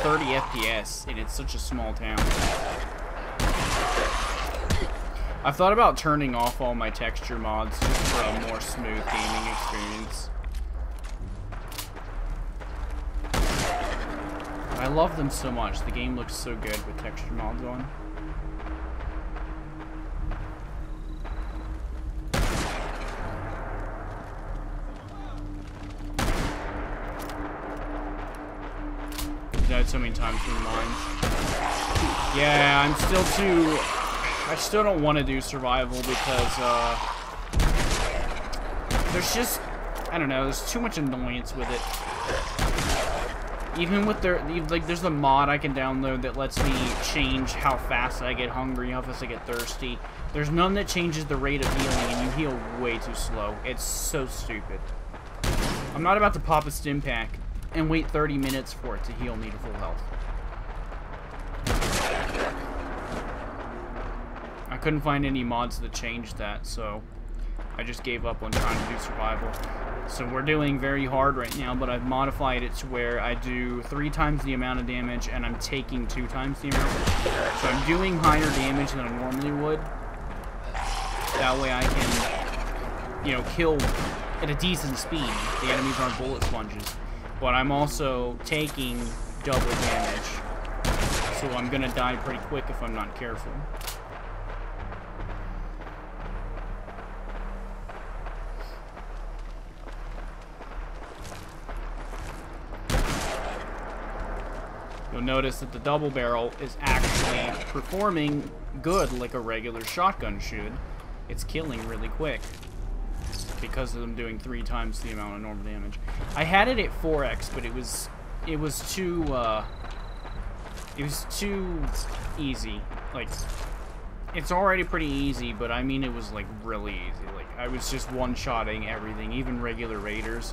30 FPS, and it's such a small town. I've thought about turning off all my texture mods just for a more smooth gaming experience. I love them so much. The game looks so good with texture mods on. I've died so many times from mines. Yeah, I'm still too... I still don't want to do survival because, there's just, I don't know, there's too much annoyance with it. Even with like, there's a mod I can download that lets me change how fast I get hungry, how fast I get thirsty. There's none that changes the rate of healing, and you heal way too slow. It's so stupid. I'm not about to pop a stim pack and wait 30 minutes for it to heal me to full health. I couldn't find any mods that changed that, so I just gave up on trying to do survival. So we're doing very hard right now, but I've modified it to where I do 3 times the amount of damage and I'm taking 2 times the amount. So I'm doing higher damage than I normally would. That way I can, you know, kill at a decent speed. The enemies aren't bullet sponges. But I'm also taking double damage. So I'm gonna die pretty quick if I'm not careful. You'll notice that the double barrel is actually performing good like a regular shotgun should. It's killing really quick because of them doing 3 times the amount of normal damage. I had it at 4x, but it was too easy. Like, it's already pretty easy, but I mean it was like really easy. Like, I was just one-shotting everything, even regular raiders.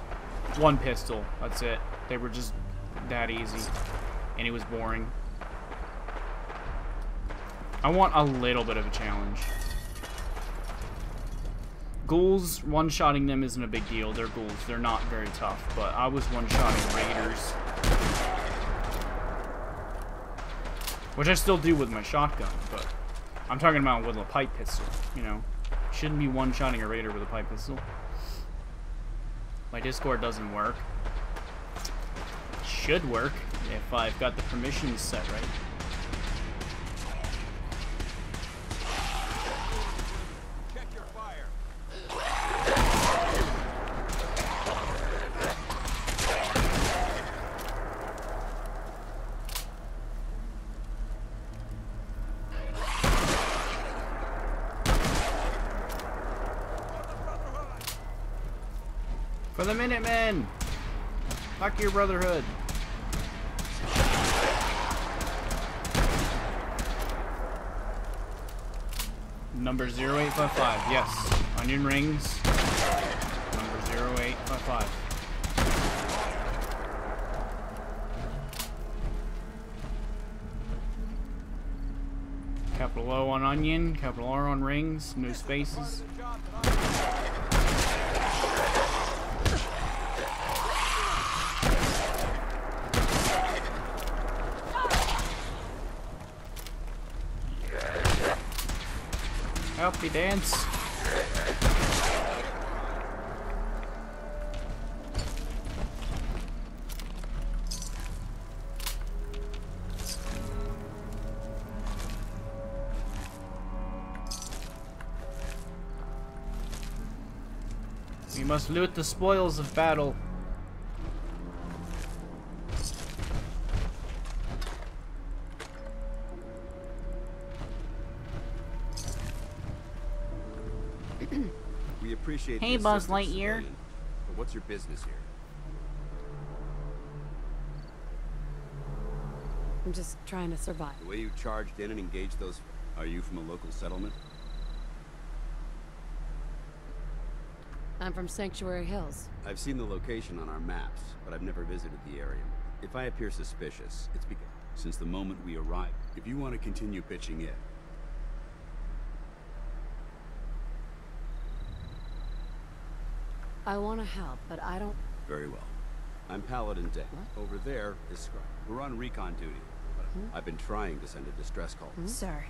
1 pistol, that's it. They were just that easy. And it was boring. I want a little bit of a challenge. Ghouls, one-shotting them isn't a big deal. They're ghouls. They're not very tough. But I was one-shotting raiders. Which I still do with my shotgun, but I'm talking about with a pipe pistol, you know. shouldn't be one-shotting a raider with a pipe pistol. My Discord doesn't work. It should work if I've got the permissions set right. Check your fire. For the Minutemen! Fuck your brotherhood. Number 0855, yes. Onion rings. Number 0855. Capital O on onion, capital R on rings, no spaces. Help me dance. We must loot the spoils of battle. We appreciate Hey, the Buzz assistance, Lightyear. civilian. But what's your business here? I'm just trying to survive. The way you charged in and engaged those... Are you from a local settlement? I'm from Sanctuary Hills. I've seen the location on our maps, but I've never visited the area. If I appear suspicious, it's because since the moment we arrived, if you want to continue pitching in, I want to help, but I don't... very well. I'm Paladin Day. Over there is Scribe. We're on recon duty, but I've been trying to send a distress call. Sir,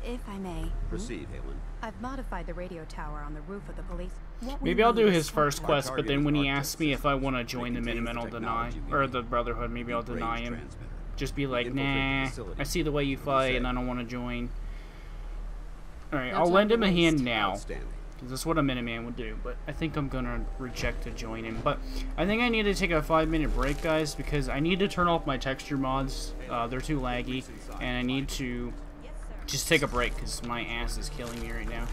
if I may, Proceed, Halen. I've modified the radio tower on the roof of the police. Maybe I'll do his first quest, but then when he asks me if I want to join the Minutemen, I'll deny. Or the Brotherhood, maybe I'll deny him. Just be like, nah, I see the way you fight and I don't want to join. Alright, I'll lend him a hand now. Outstanding. Because that's what a Minuteman would do, but I think I'm gonna reject to join him. But I think I need to take a 5-minute break, guys, because I need to turn off my texture mods. They're too laggy, and I need to just take a break because my ass is killing me right now.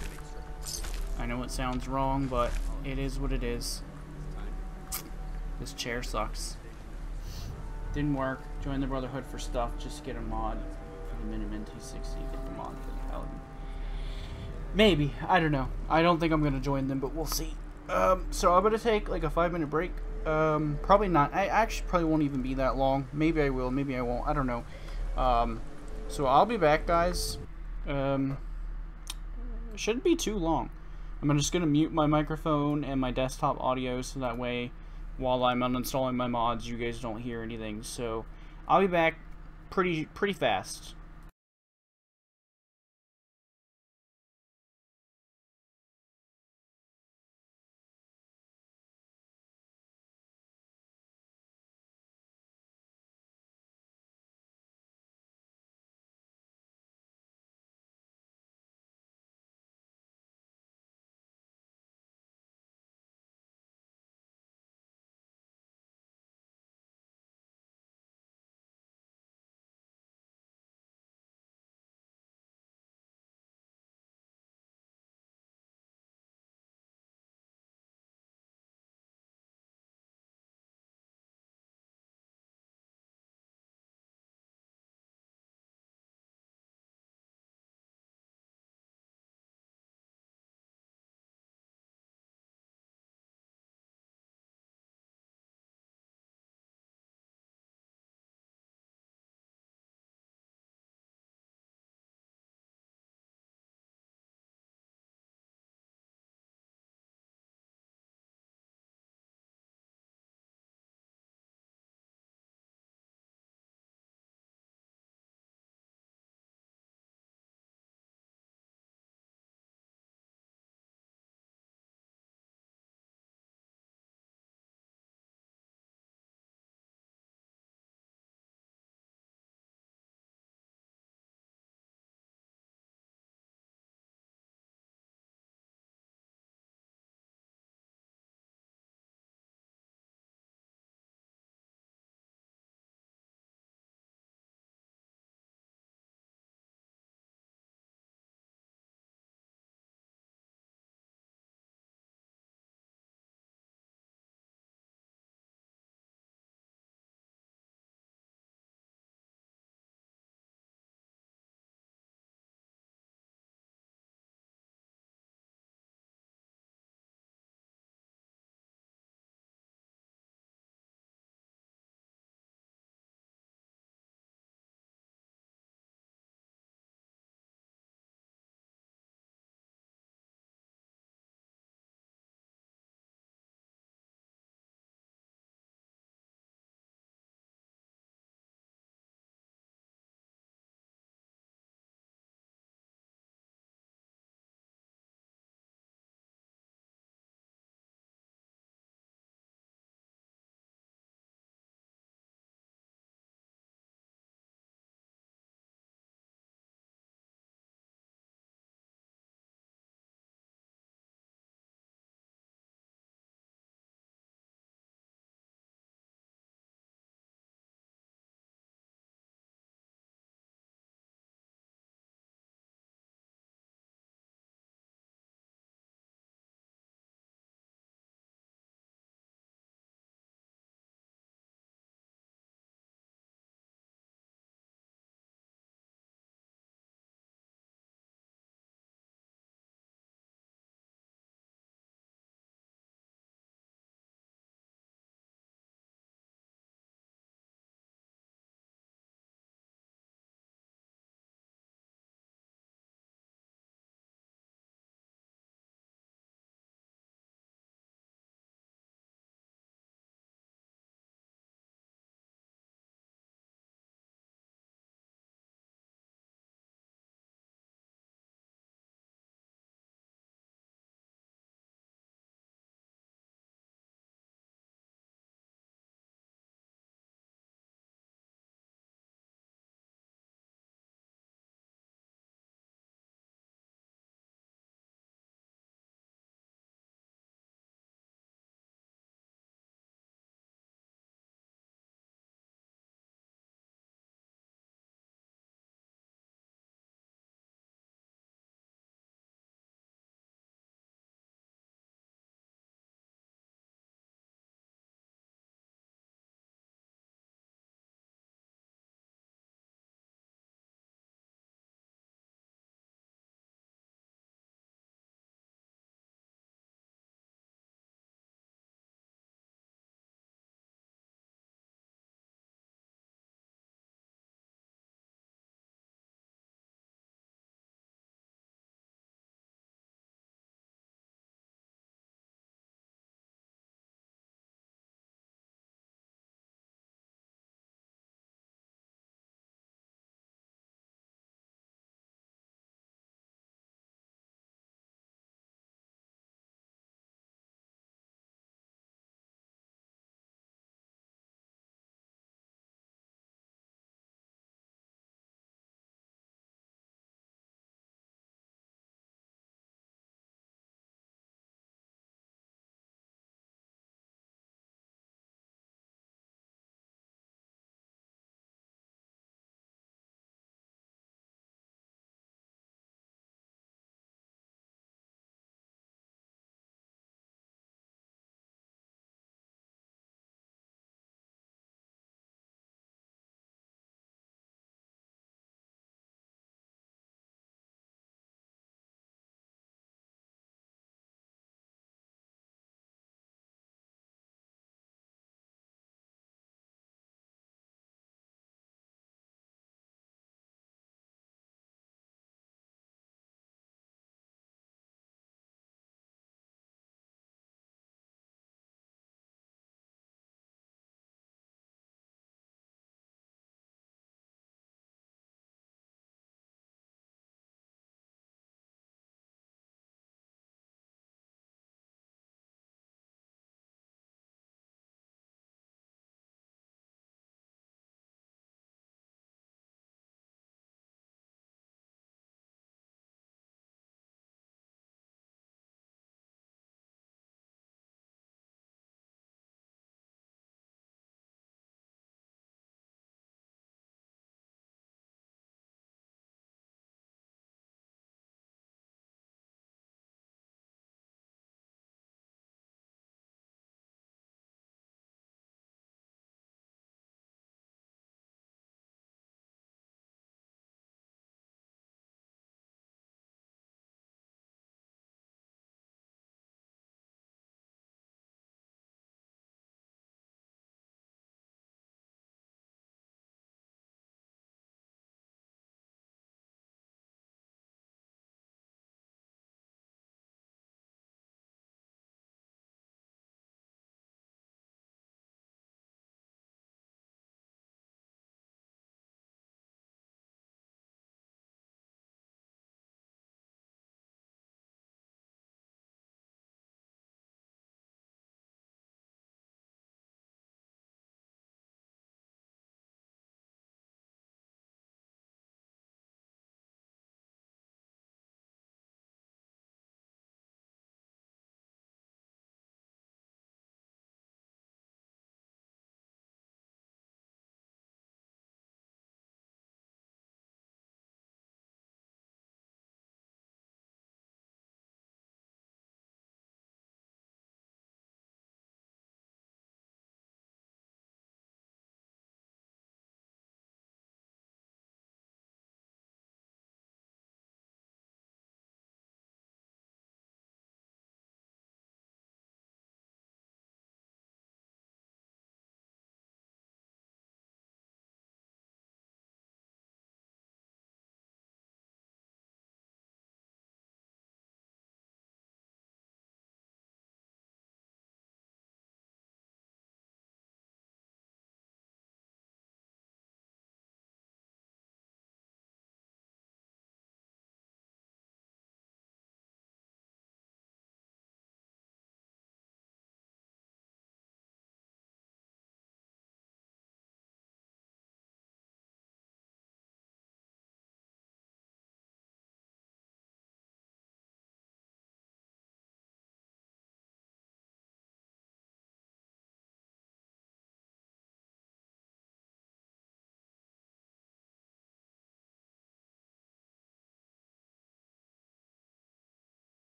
I know it sounds wrong, but it is what it is. This chair sucks. Didn't work. Join the Brotherhood for stuff. Just get a mod for the Minuteman T60. Get the mod for the Paladin. Maybe. I don't know. I don't think I'm going to join them, but we'll see. So I'm going to take like a 5-minute break. Probably not. I actually probably won't even be that long. Maybe I will. Maybe I won't. I don't know. So I'll be back, guys. It shouldn't be too long. I'm just going to mute my microphone and my desktop audio so that way while I'm uninstalling my mods, you guys don't hear anything. So I'll be back pretty fast.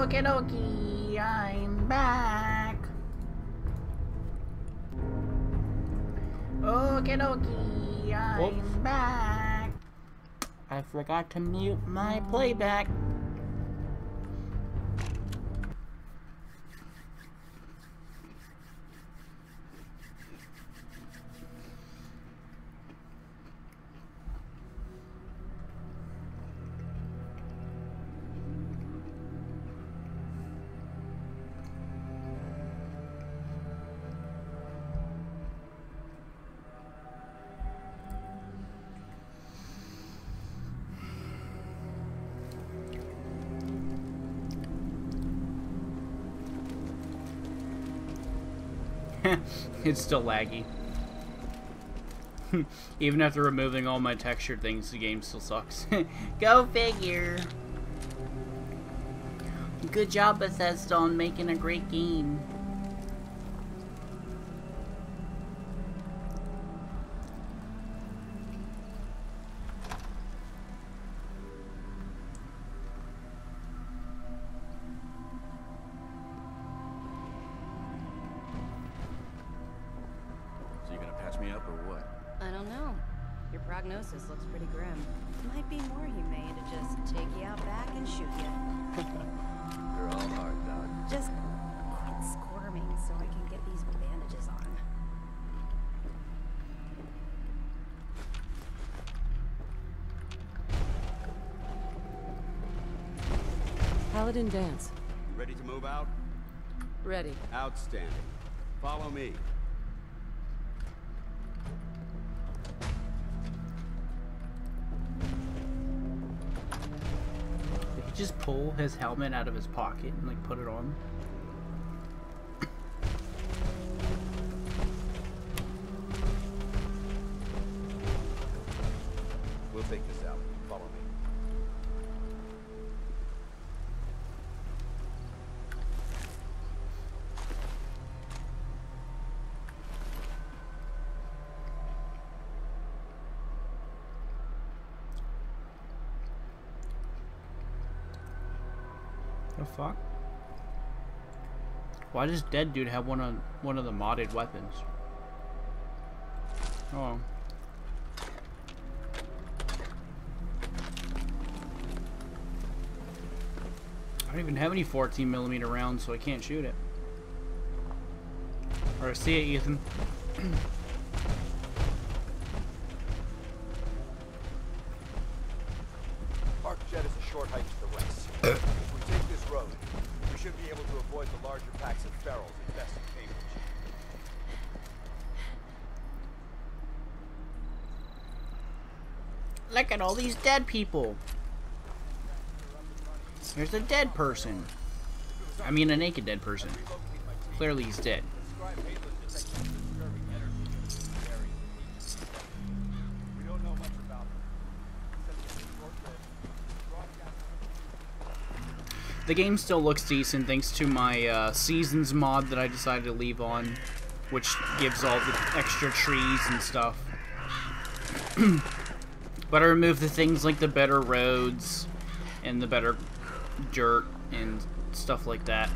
Okie dokie, I'm back. Okie dokie, I'm back. I forgot to mute my playback. It's still laggy. Even after removing all my textured things, the game still sucks. Go figure. Good job, Bethesda, on making a great game. Prognosis looks pretty grim. Might be more humane to just take you out back and shoot you. You're all hard, dog. Just quit squirming so I can get these bandages on. Paladin dance. Ready to move out? Ready. Outstanding. Follow me. Just pull his helmet out of his pocket and like put it on. We'll take this out. Follow me. The fuck? Why does Dead Dude have one of the modded weapons? Oh. I don't even have any 14mm rounds, so I can't shoot it. Alright, see ya, Ethan. Arc Jet is a short hike to the west. If we take this road, we should be able to avoid the larger packs of ferals infesting Cambridge. Look at all these dead people. There's a dead person. I mean, a naked dead person. Clearly he's dead. The game still looks decent thanks to my Seasons mod that I decided to leave on, which gives all the extra trees and stuff. But I removed the things like the better roads and the better dirt and stuff like that.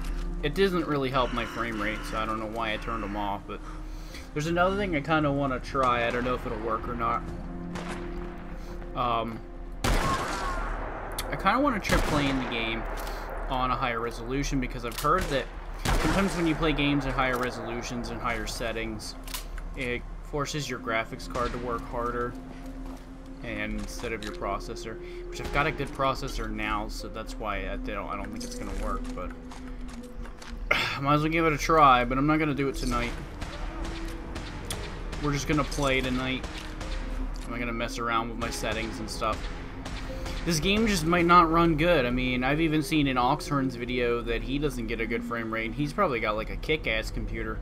It doesn't really help my frame rate, so I don't know why I turned them off, but there's another thing I kind of want to try. I don't know if it'll work or not. I kind of want to try playing the game on a higher resolution, because I've heard that sometimes when you play games at higher resolutions and higher settings, it forces your graphics card to work harder and instead of your processor, which I've got a good processor now, so that's why I don't think it's gonna work, but might as well give it a try. But I'm not gonna do it tonight. We're just gonna play tonight. I'm not gonna mess around with my settings and stuff. This game just might not run good. I mean, I've even seen in Oxhorn's video that he doesn't get a good frame rate. He's probably got like a kick-ass computer.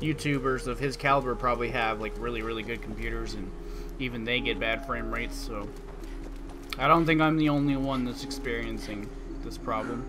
YouTubers of his caliber probably have like really, really good computers, and even they get bad frame rates, so I don't think I'm the only one that's experiencing this problem.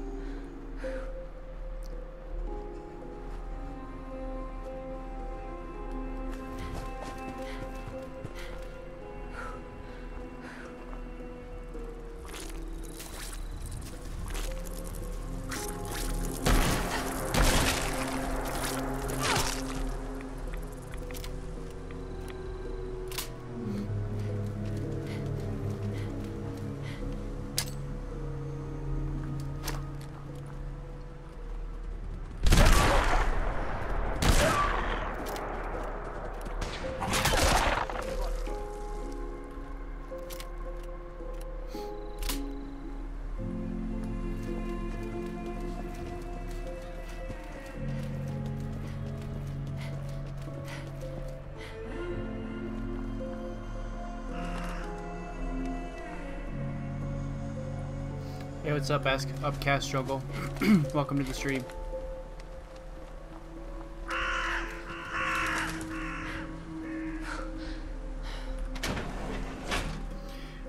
Hey, what's up, Upcast Struggle? Welcome to the stream.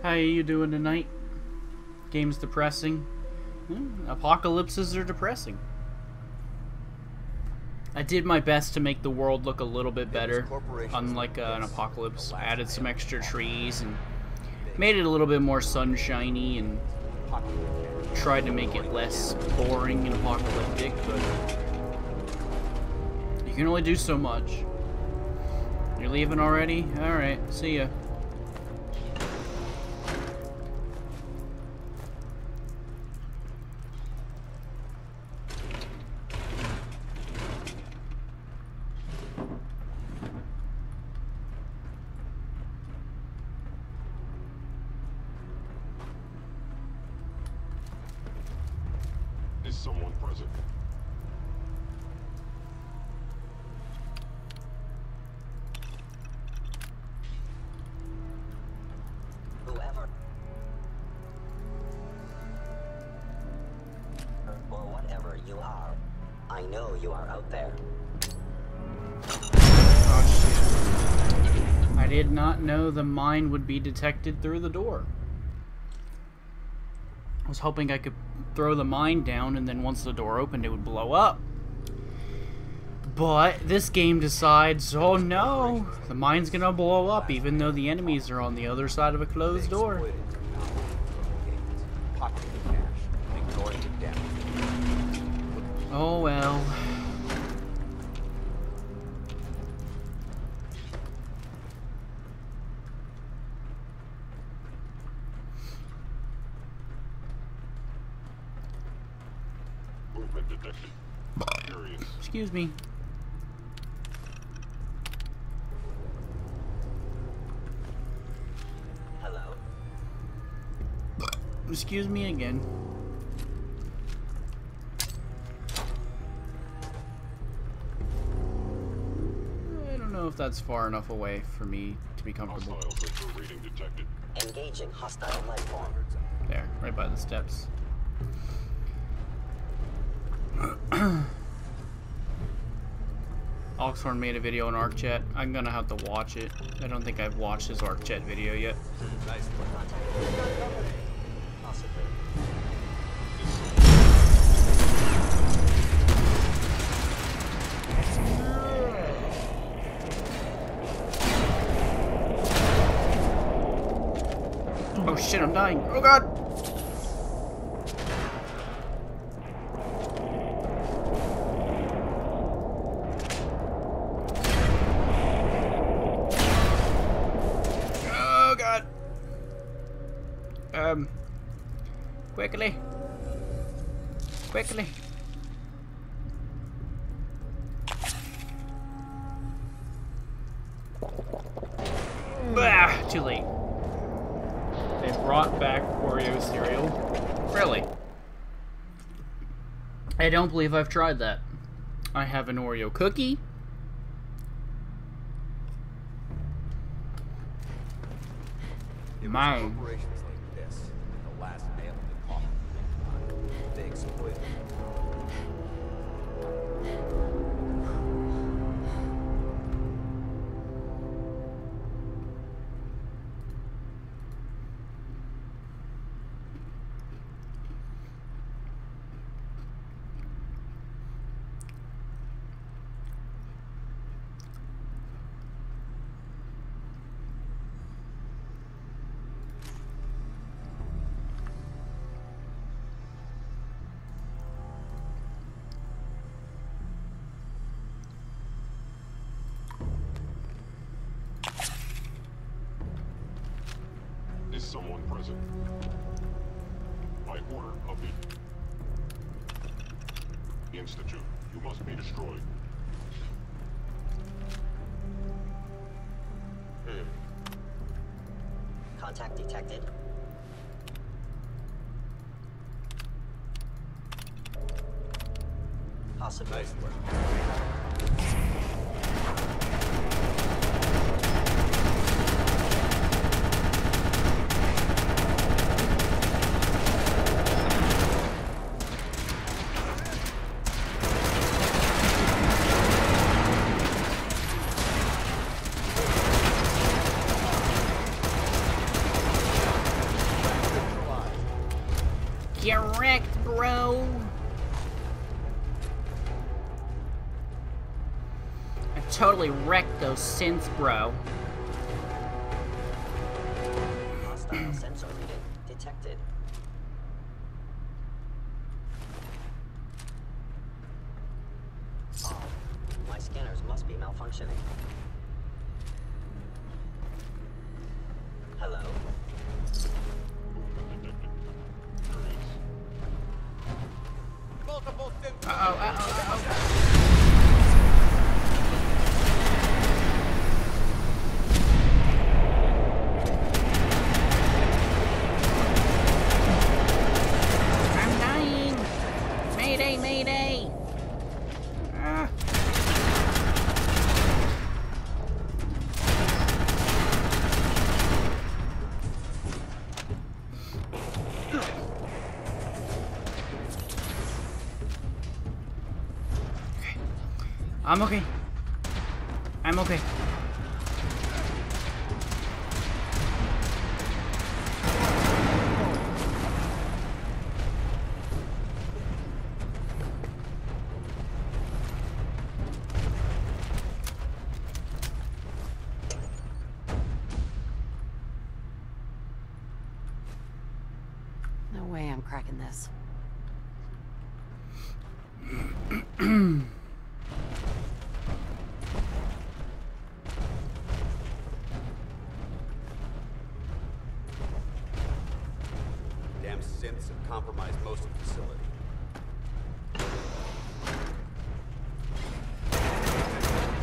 How you doing tonight? Game's depressing. Apocalypses are depressing. I did my best to make the world look a little bit better, unlike an apocalypse. I added some extra trees and made it a little bit more sunshiny and tried to make it less boring and apocalyptic, but you can only do so much. You're leaving already? Alright, see ya. Someone present. Whoever or whatever you are, I know you are out there. Oh shit. I did not know the mine would be detected through the door. I was hoping I could throw the mine down and then once the door opened it would blow up. But this game decides, oh no, the mine's gonna blow up even though the enemies are on the other side of a closed door. Oh well. Excuse me. Hello? Excuse me again. I don't know if that's far enough away for me to be comfortable. Engaging hostile life form. There, right by the steps. Oxhorn made a video on ArcChat. I'm gonna have to watch it. I don't think I've watched his ArcChat video yet. Nice. Oh shit, I'm dying. Oh god! Quickly. Quickly. Bah, too late. They brought back Oreo cereal. Really? I don't believe I've tried that. I have an Oreo cookie. Mine. Is someone present? By order of the Institute, you must be destroyed. Contact detected. Possibly. Nice work. wrecked, bro. I totally wrecked those synths, bro. Hostile sensor reading detected. Oh, my scanners must be malfunctioning. Hello? I'm dying. Mayday, mayday. Ah. I'm okay. I'm okay. No way I'm cracking this. Damn synths have compromised most of the facility.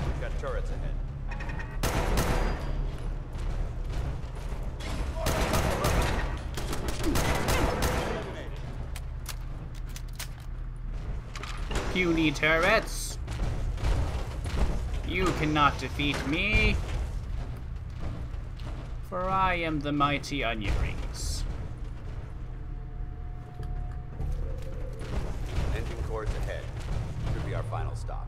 We've got turrets ahead. Puny turrets. You cannot defeat me. For I am the mighty onion rings. Engine cores ahead. Should be our final stop.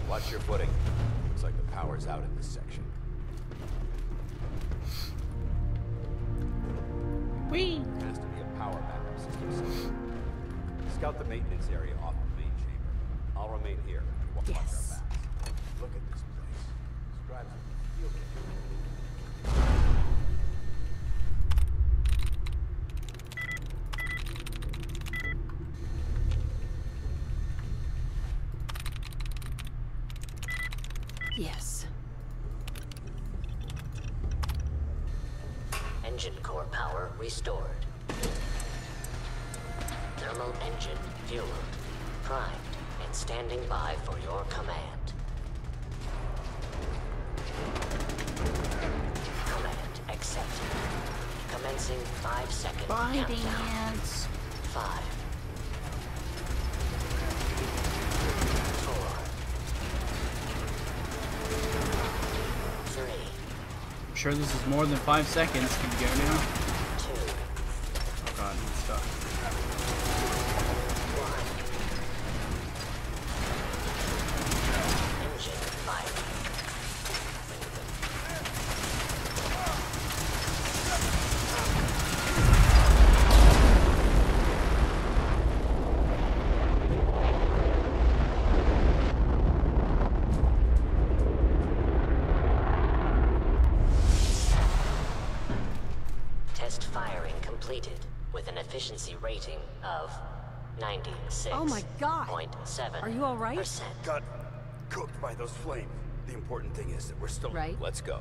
Watch your footing. Looks like the power's out in this section. Whee! There has to be a power backup system somewhere. Scout the maintenance area off the main chamber. I'll remain here. Watch our backs. Look at this place. Scribes will feel Yes. Engine core power restored. Thermal engine fueled, primed, and standing by for your command. Command accepted. Commencing 5-second countdown. Dance. 5, 4, 3. I'm sure this is more than 5 seconds. Can you go now? 2. Oh god, I'm stuck. 1. Engine firing. Test firing completed with an efficiency rating of 96.7%. Oh my god! Are you all right? Got cooked by those flames. The important thing is that we're still Right. Let's go.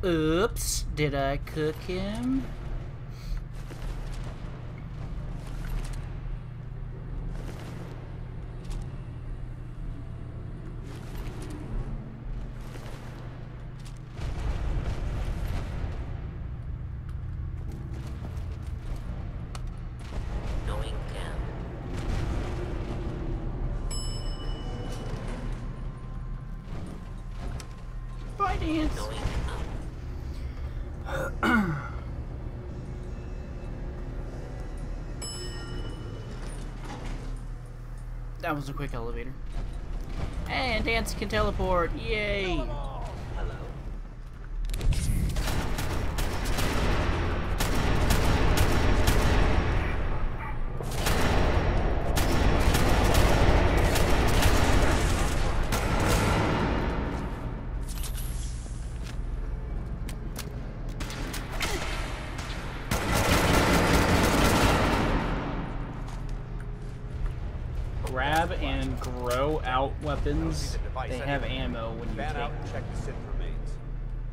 Oops, did I cook him? Going down. Finance. Going up. That was a quick elevator. And Dance can teleport. Yay! Grab and grow out weapons. They have ammo when you Fan take. out and check the synth remains.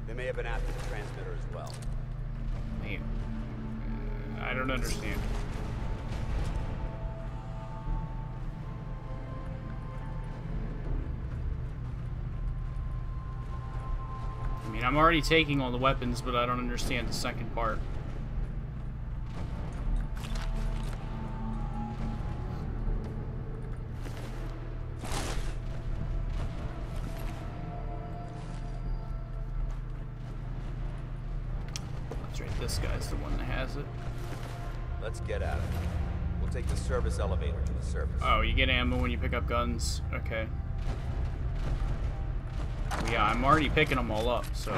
They may have been after the transmitter as well. Man, I don't understand. I mean, I'm already taking all the weapons, but I don't understand the second part. This guy's the one that has it. Let's get at it. We'll take the service elevator to the surface. Oh, you get ammo when you pick up guns. Okay. Well, yeah, I'm already picking them all up, so.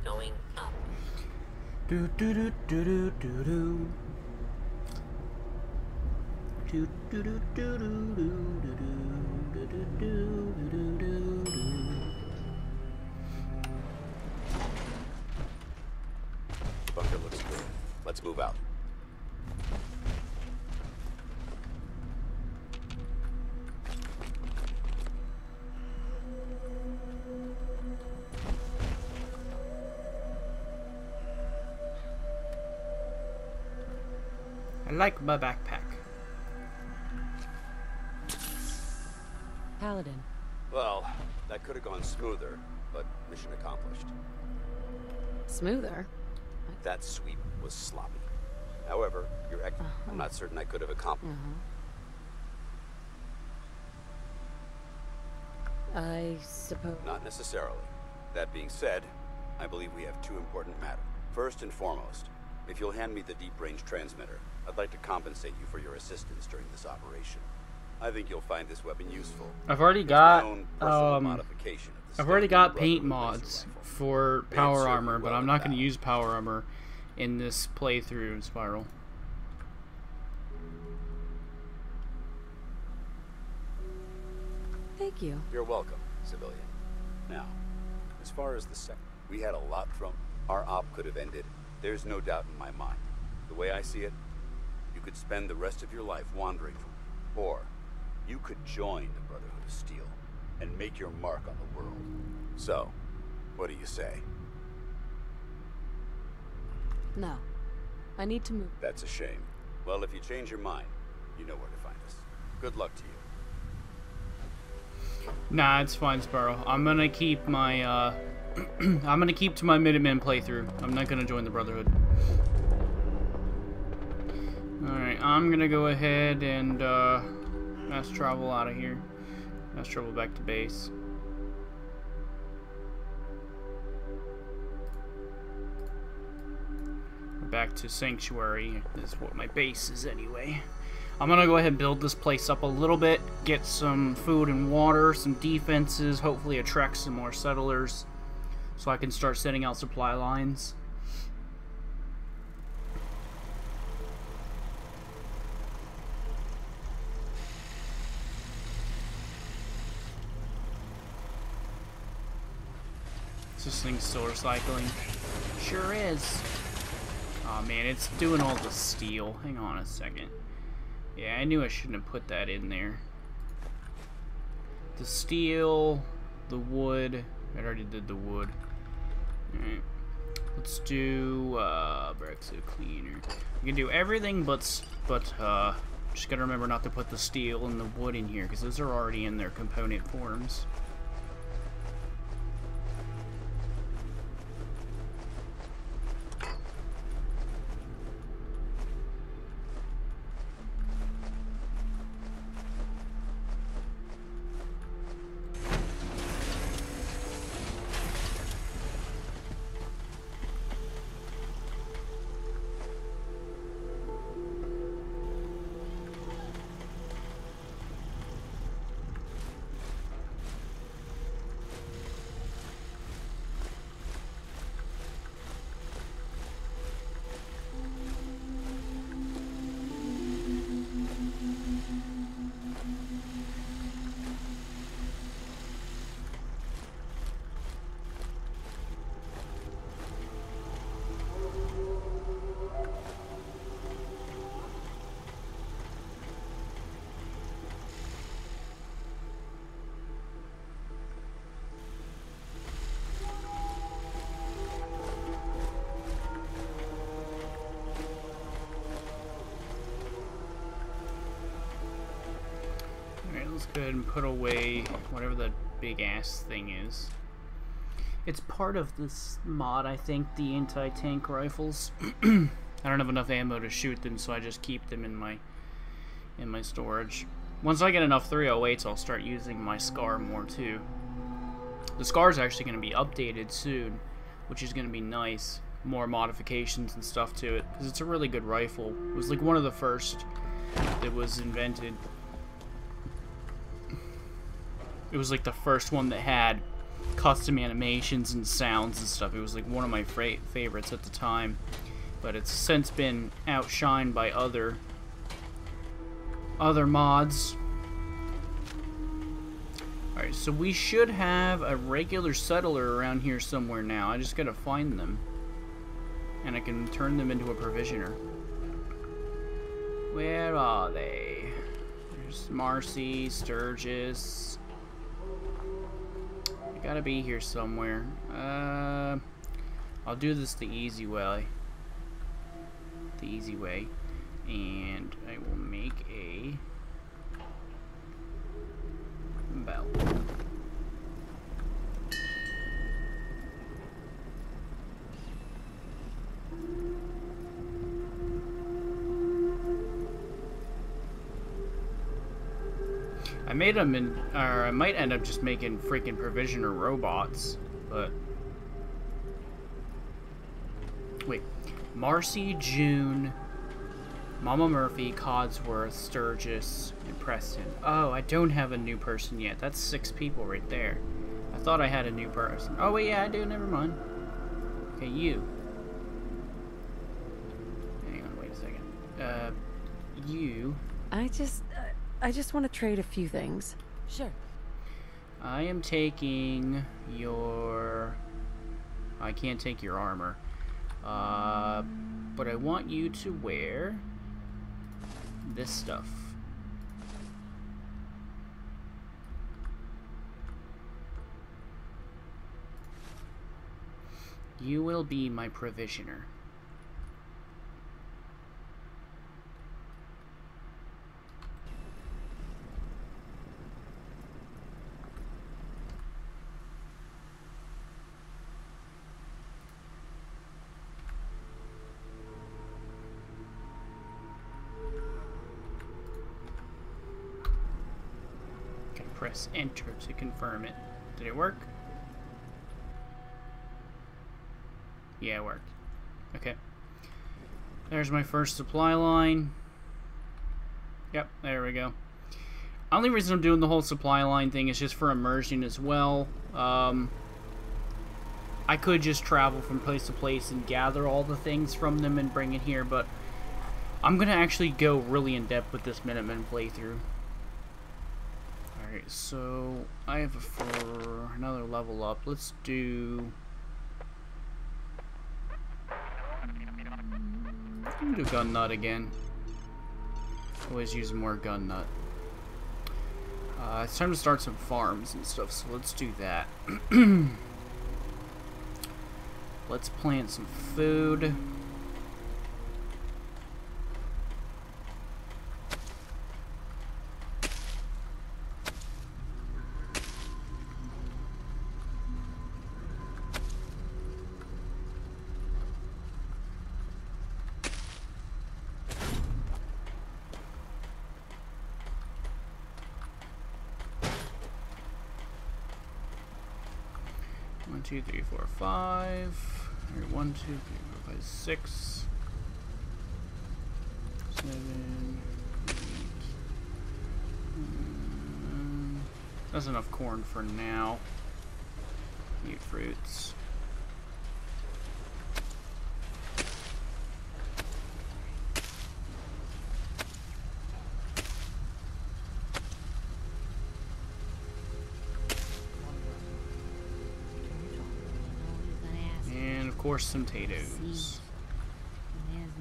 Going up. Do do do do do do do. Do do do do do do do do do do do do. Bunker looks good. Let's move out. I like my backpack. Paladin. Well, that could have gone smoother, but mission accomplished. Smoother? That sweep was sloppy. However, I'm not certain I could have accomplished. I suppose. Not necessarily. That being said, I believe we have two important matters. First and foremost, if you'll hand me the deep-range transmitter, I'd like to compensate you for your assistance during this operation. I think you'll find this weapon useful. I've already got I've already got paint mods for power armor, but I'm not going to use power armor in this playthrough, Spiral. Thank you. You're welcome, civilian. Now, as far as the second, we had a lot from. Our op could have ended. There's no doubt in my mind. The way I see it, you could spend the rest of your life wandering from, or you could join the Brotherhood of Steel and make your mark on the world. So, what do you say? No. I need to move. That's a shame. Well, if you change your mind, you know where to find us. Good luck to you. Nah, it's fine, Sparrow. I'm gonna keep my, I'm gonna keep to my Minuteman playthrough. I'm not gonna join the Brotherhood. Alright, I'm gonna go ahead and, fast travel out of here. Fast travel back to base. Back to Sanctuary is what my base is anyway. I'm gonna go ahead and build this place up a little bit, get some food and water, some defenses, hopefully attract some more settlers so I can start setting out supply lines. Is this thing still recycling? Sure is. Oh man, it's doing all the steel. Hang on a second. Yeah, I knew I shouldn't have put that in there. The steel, the wood. I already did the wood. Alright. Let's do Brexit cleaner. You can do everything but just gotta remember not to put the steel and the wood in here because those are already in their component forms. let's go ahead and put away whatever that big ass thing is. It's part of this mod, I think, the anti-tank rifles. I don't have enough ammo to shoot them, so I just keep them in my storage. Once I get enough 308s, I'll start using my SCAR more too. The SCAR is actually going to be updated soon, which is going to be nice. More modifications and stuff to it, because it's a really good rifle. It was like one of the first that was invented. It was like the first one that had custom animations and sounds and stuff. It was like one of my favorites at the time, but it's since been outshined by other mods. Alright, so we should have a regular settler around here somewhere now. I just gotta find them, and I can turn them into a provisioner. Where are they? There's Marcy, Sturgis. They gotta be here somewhere. I'll do this the easy way. And I will make a bell. I made them in, or I might end up just making freaking provisioner robots, but wait, Marcy, June, Mama Murphy, Codsworth, Sturgis, and Preston. Oh, I don't have a new person yet. That's 6 people right there. I thought I had a new person. Oh wait, yeah, I do. Never mind. Okay, you. Hang on, wait a second. You. I just want to trade a few things. Sure. I am taking your... I can't take your armor. But I want you to wear this stuff. You will be my provisioner. Press enter to confirm it. Did it work? Yeah, it worked. Okay. There's my first supply line. Yep, there we go. Only reason I'm doing the whole supply line thing is just for immersion as well. I could just travel from place to place and gather all the things from them and bring it here, but I'm gonna actually go really in depth with this Minuteman playthrough. Alright, so I have for another level up. Let's do... I'm gonna do gun nut again. Always use more gun nut. It's time to start some farms and stuff, so let's do that. Let's plant some food. One, 2, 3, 4, 5. Alright, 1, 2, 3, 4, 5, 6, 7, 8. That's enough corn for now. Eat fruits. Of course, some potatoes. There's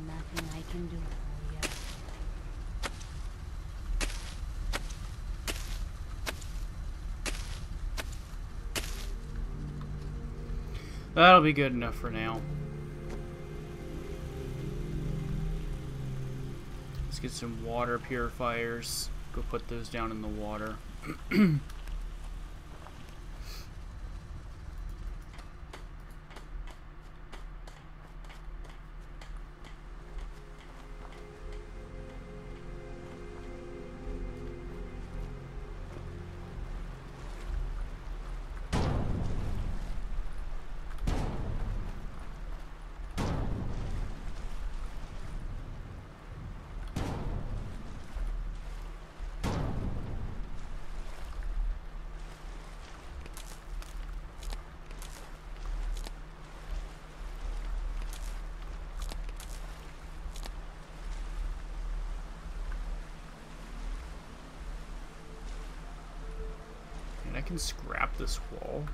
nothing I can do for you. That'll be good enough for now. Let's get some water purifiers. Go put those down in the water. I can scrap this wall.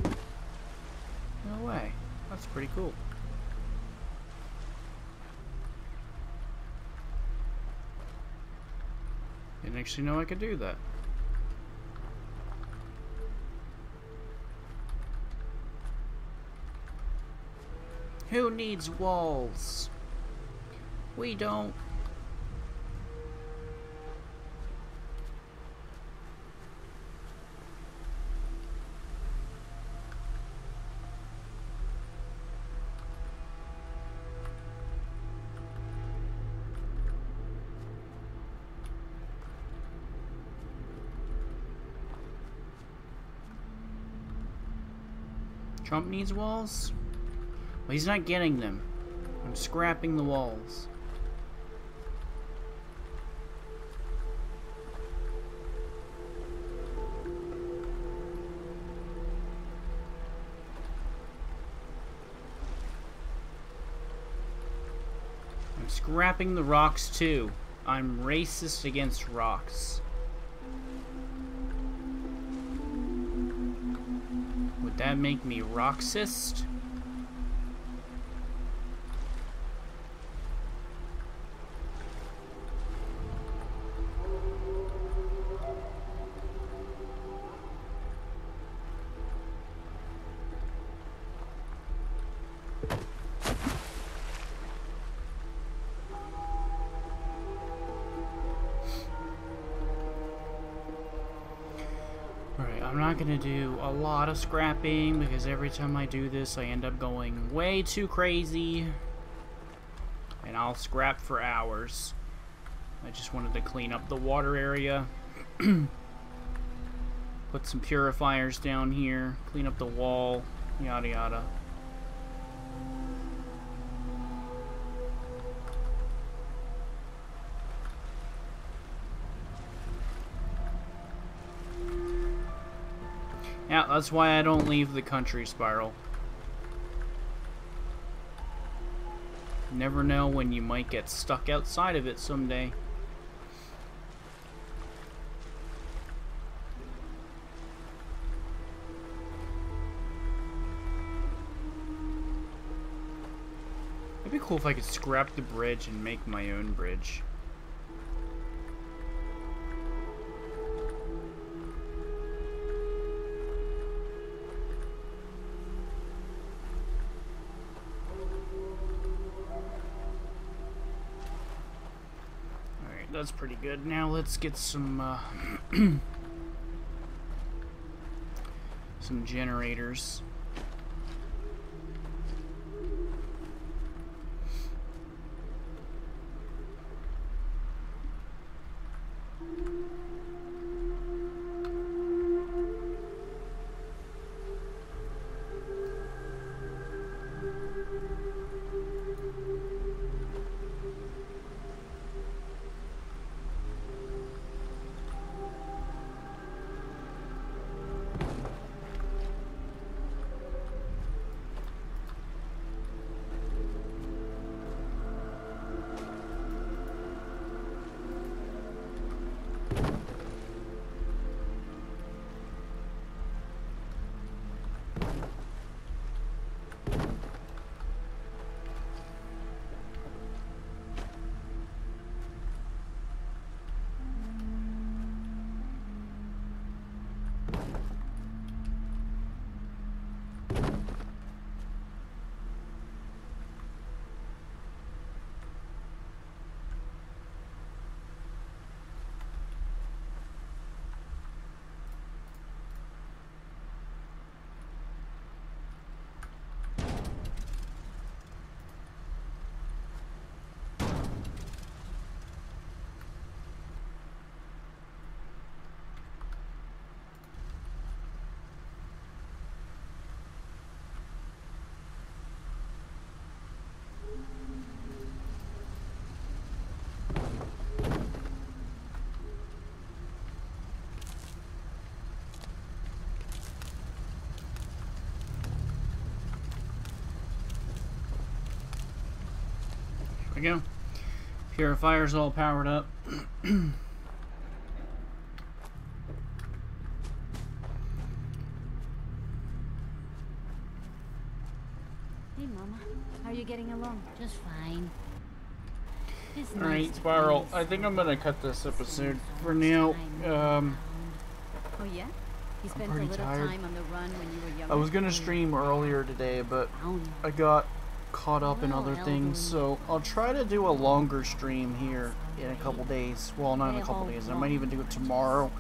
No way. That's pretty cool. Didn't actually know I could do that. Who needs walls? We don't. Trump needs walls? Well, he's not getting them. I'm scrapping the walls. I'm scrapping the rocks too. I'm racist against rocks. Would that make me roxist? I'm not gonna do a lot of scrapping because every time I do this I end up going way too crazy and I'll scrap for hours. I just wanted to clean up the water area, put some purifiers down here, clean up the wall, yada yada. Yeah, that's why I don't leave the country, Spiral. You never know when you might get stuck outside of it someday. It'd be cool if I could scrap the bridge and make my own bridge. That's pretty good. Now let's get some some generators. we go. Purifier's all powered up. Hey, Mama. How are you getting along? Just fine. Alright, Spiral. I think I'm gonna cut this episode for now. Oh yeah? You I'm spent a pretty little tired. time on the run when you were younger. I was gonna stream earlier today, but I got caught up in other things, so I'll try to do a longer stream here in a couple days. Well, not in a couple days. I might even do it tomorrow.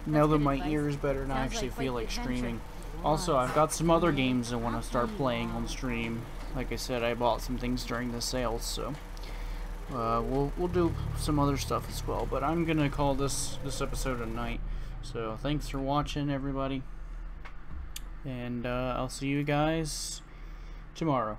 Now that my ear is better and I actually feel like streaming. Also, I've got some other games I want to start playing on stream. Like I said, I bought some things during the sales, so we'll do some other stuff as well. But I'm gonna call this episode a night. So thanks for watching, everybody, and I'll see you guys tomorrow.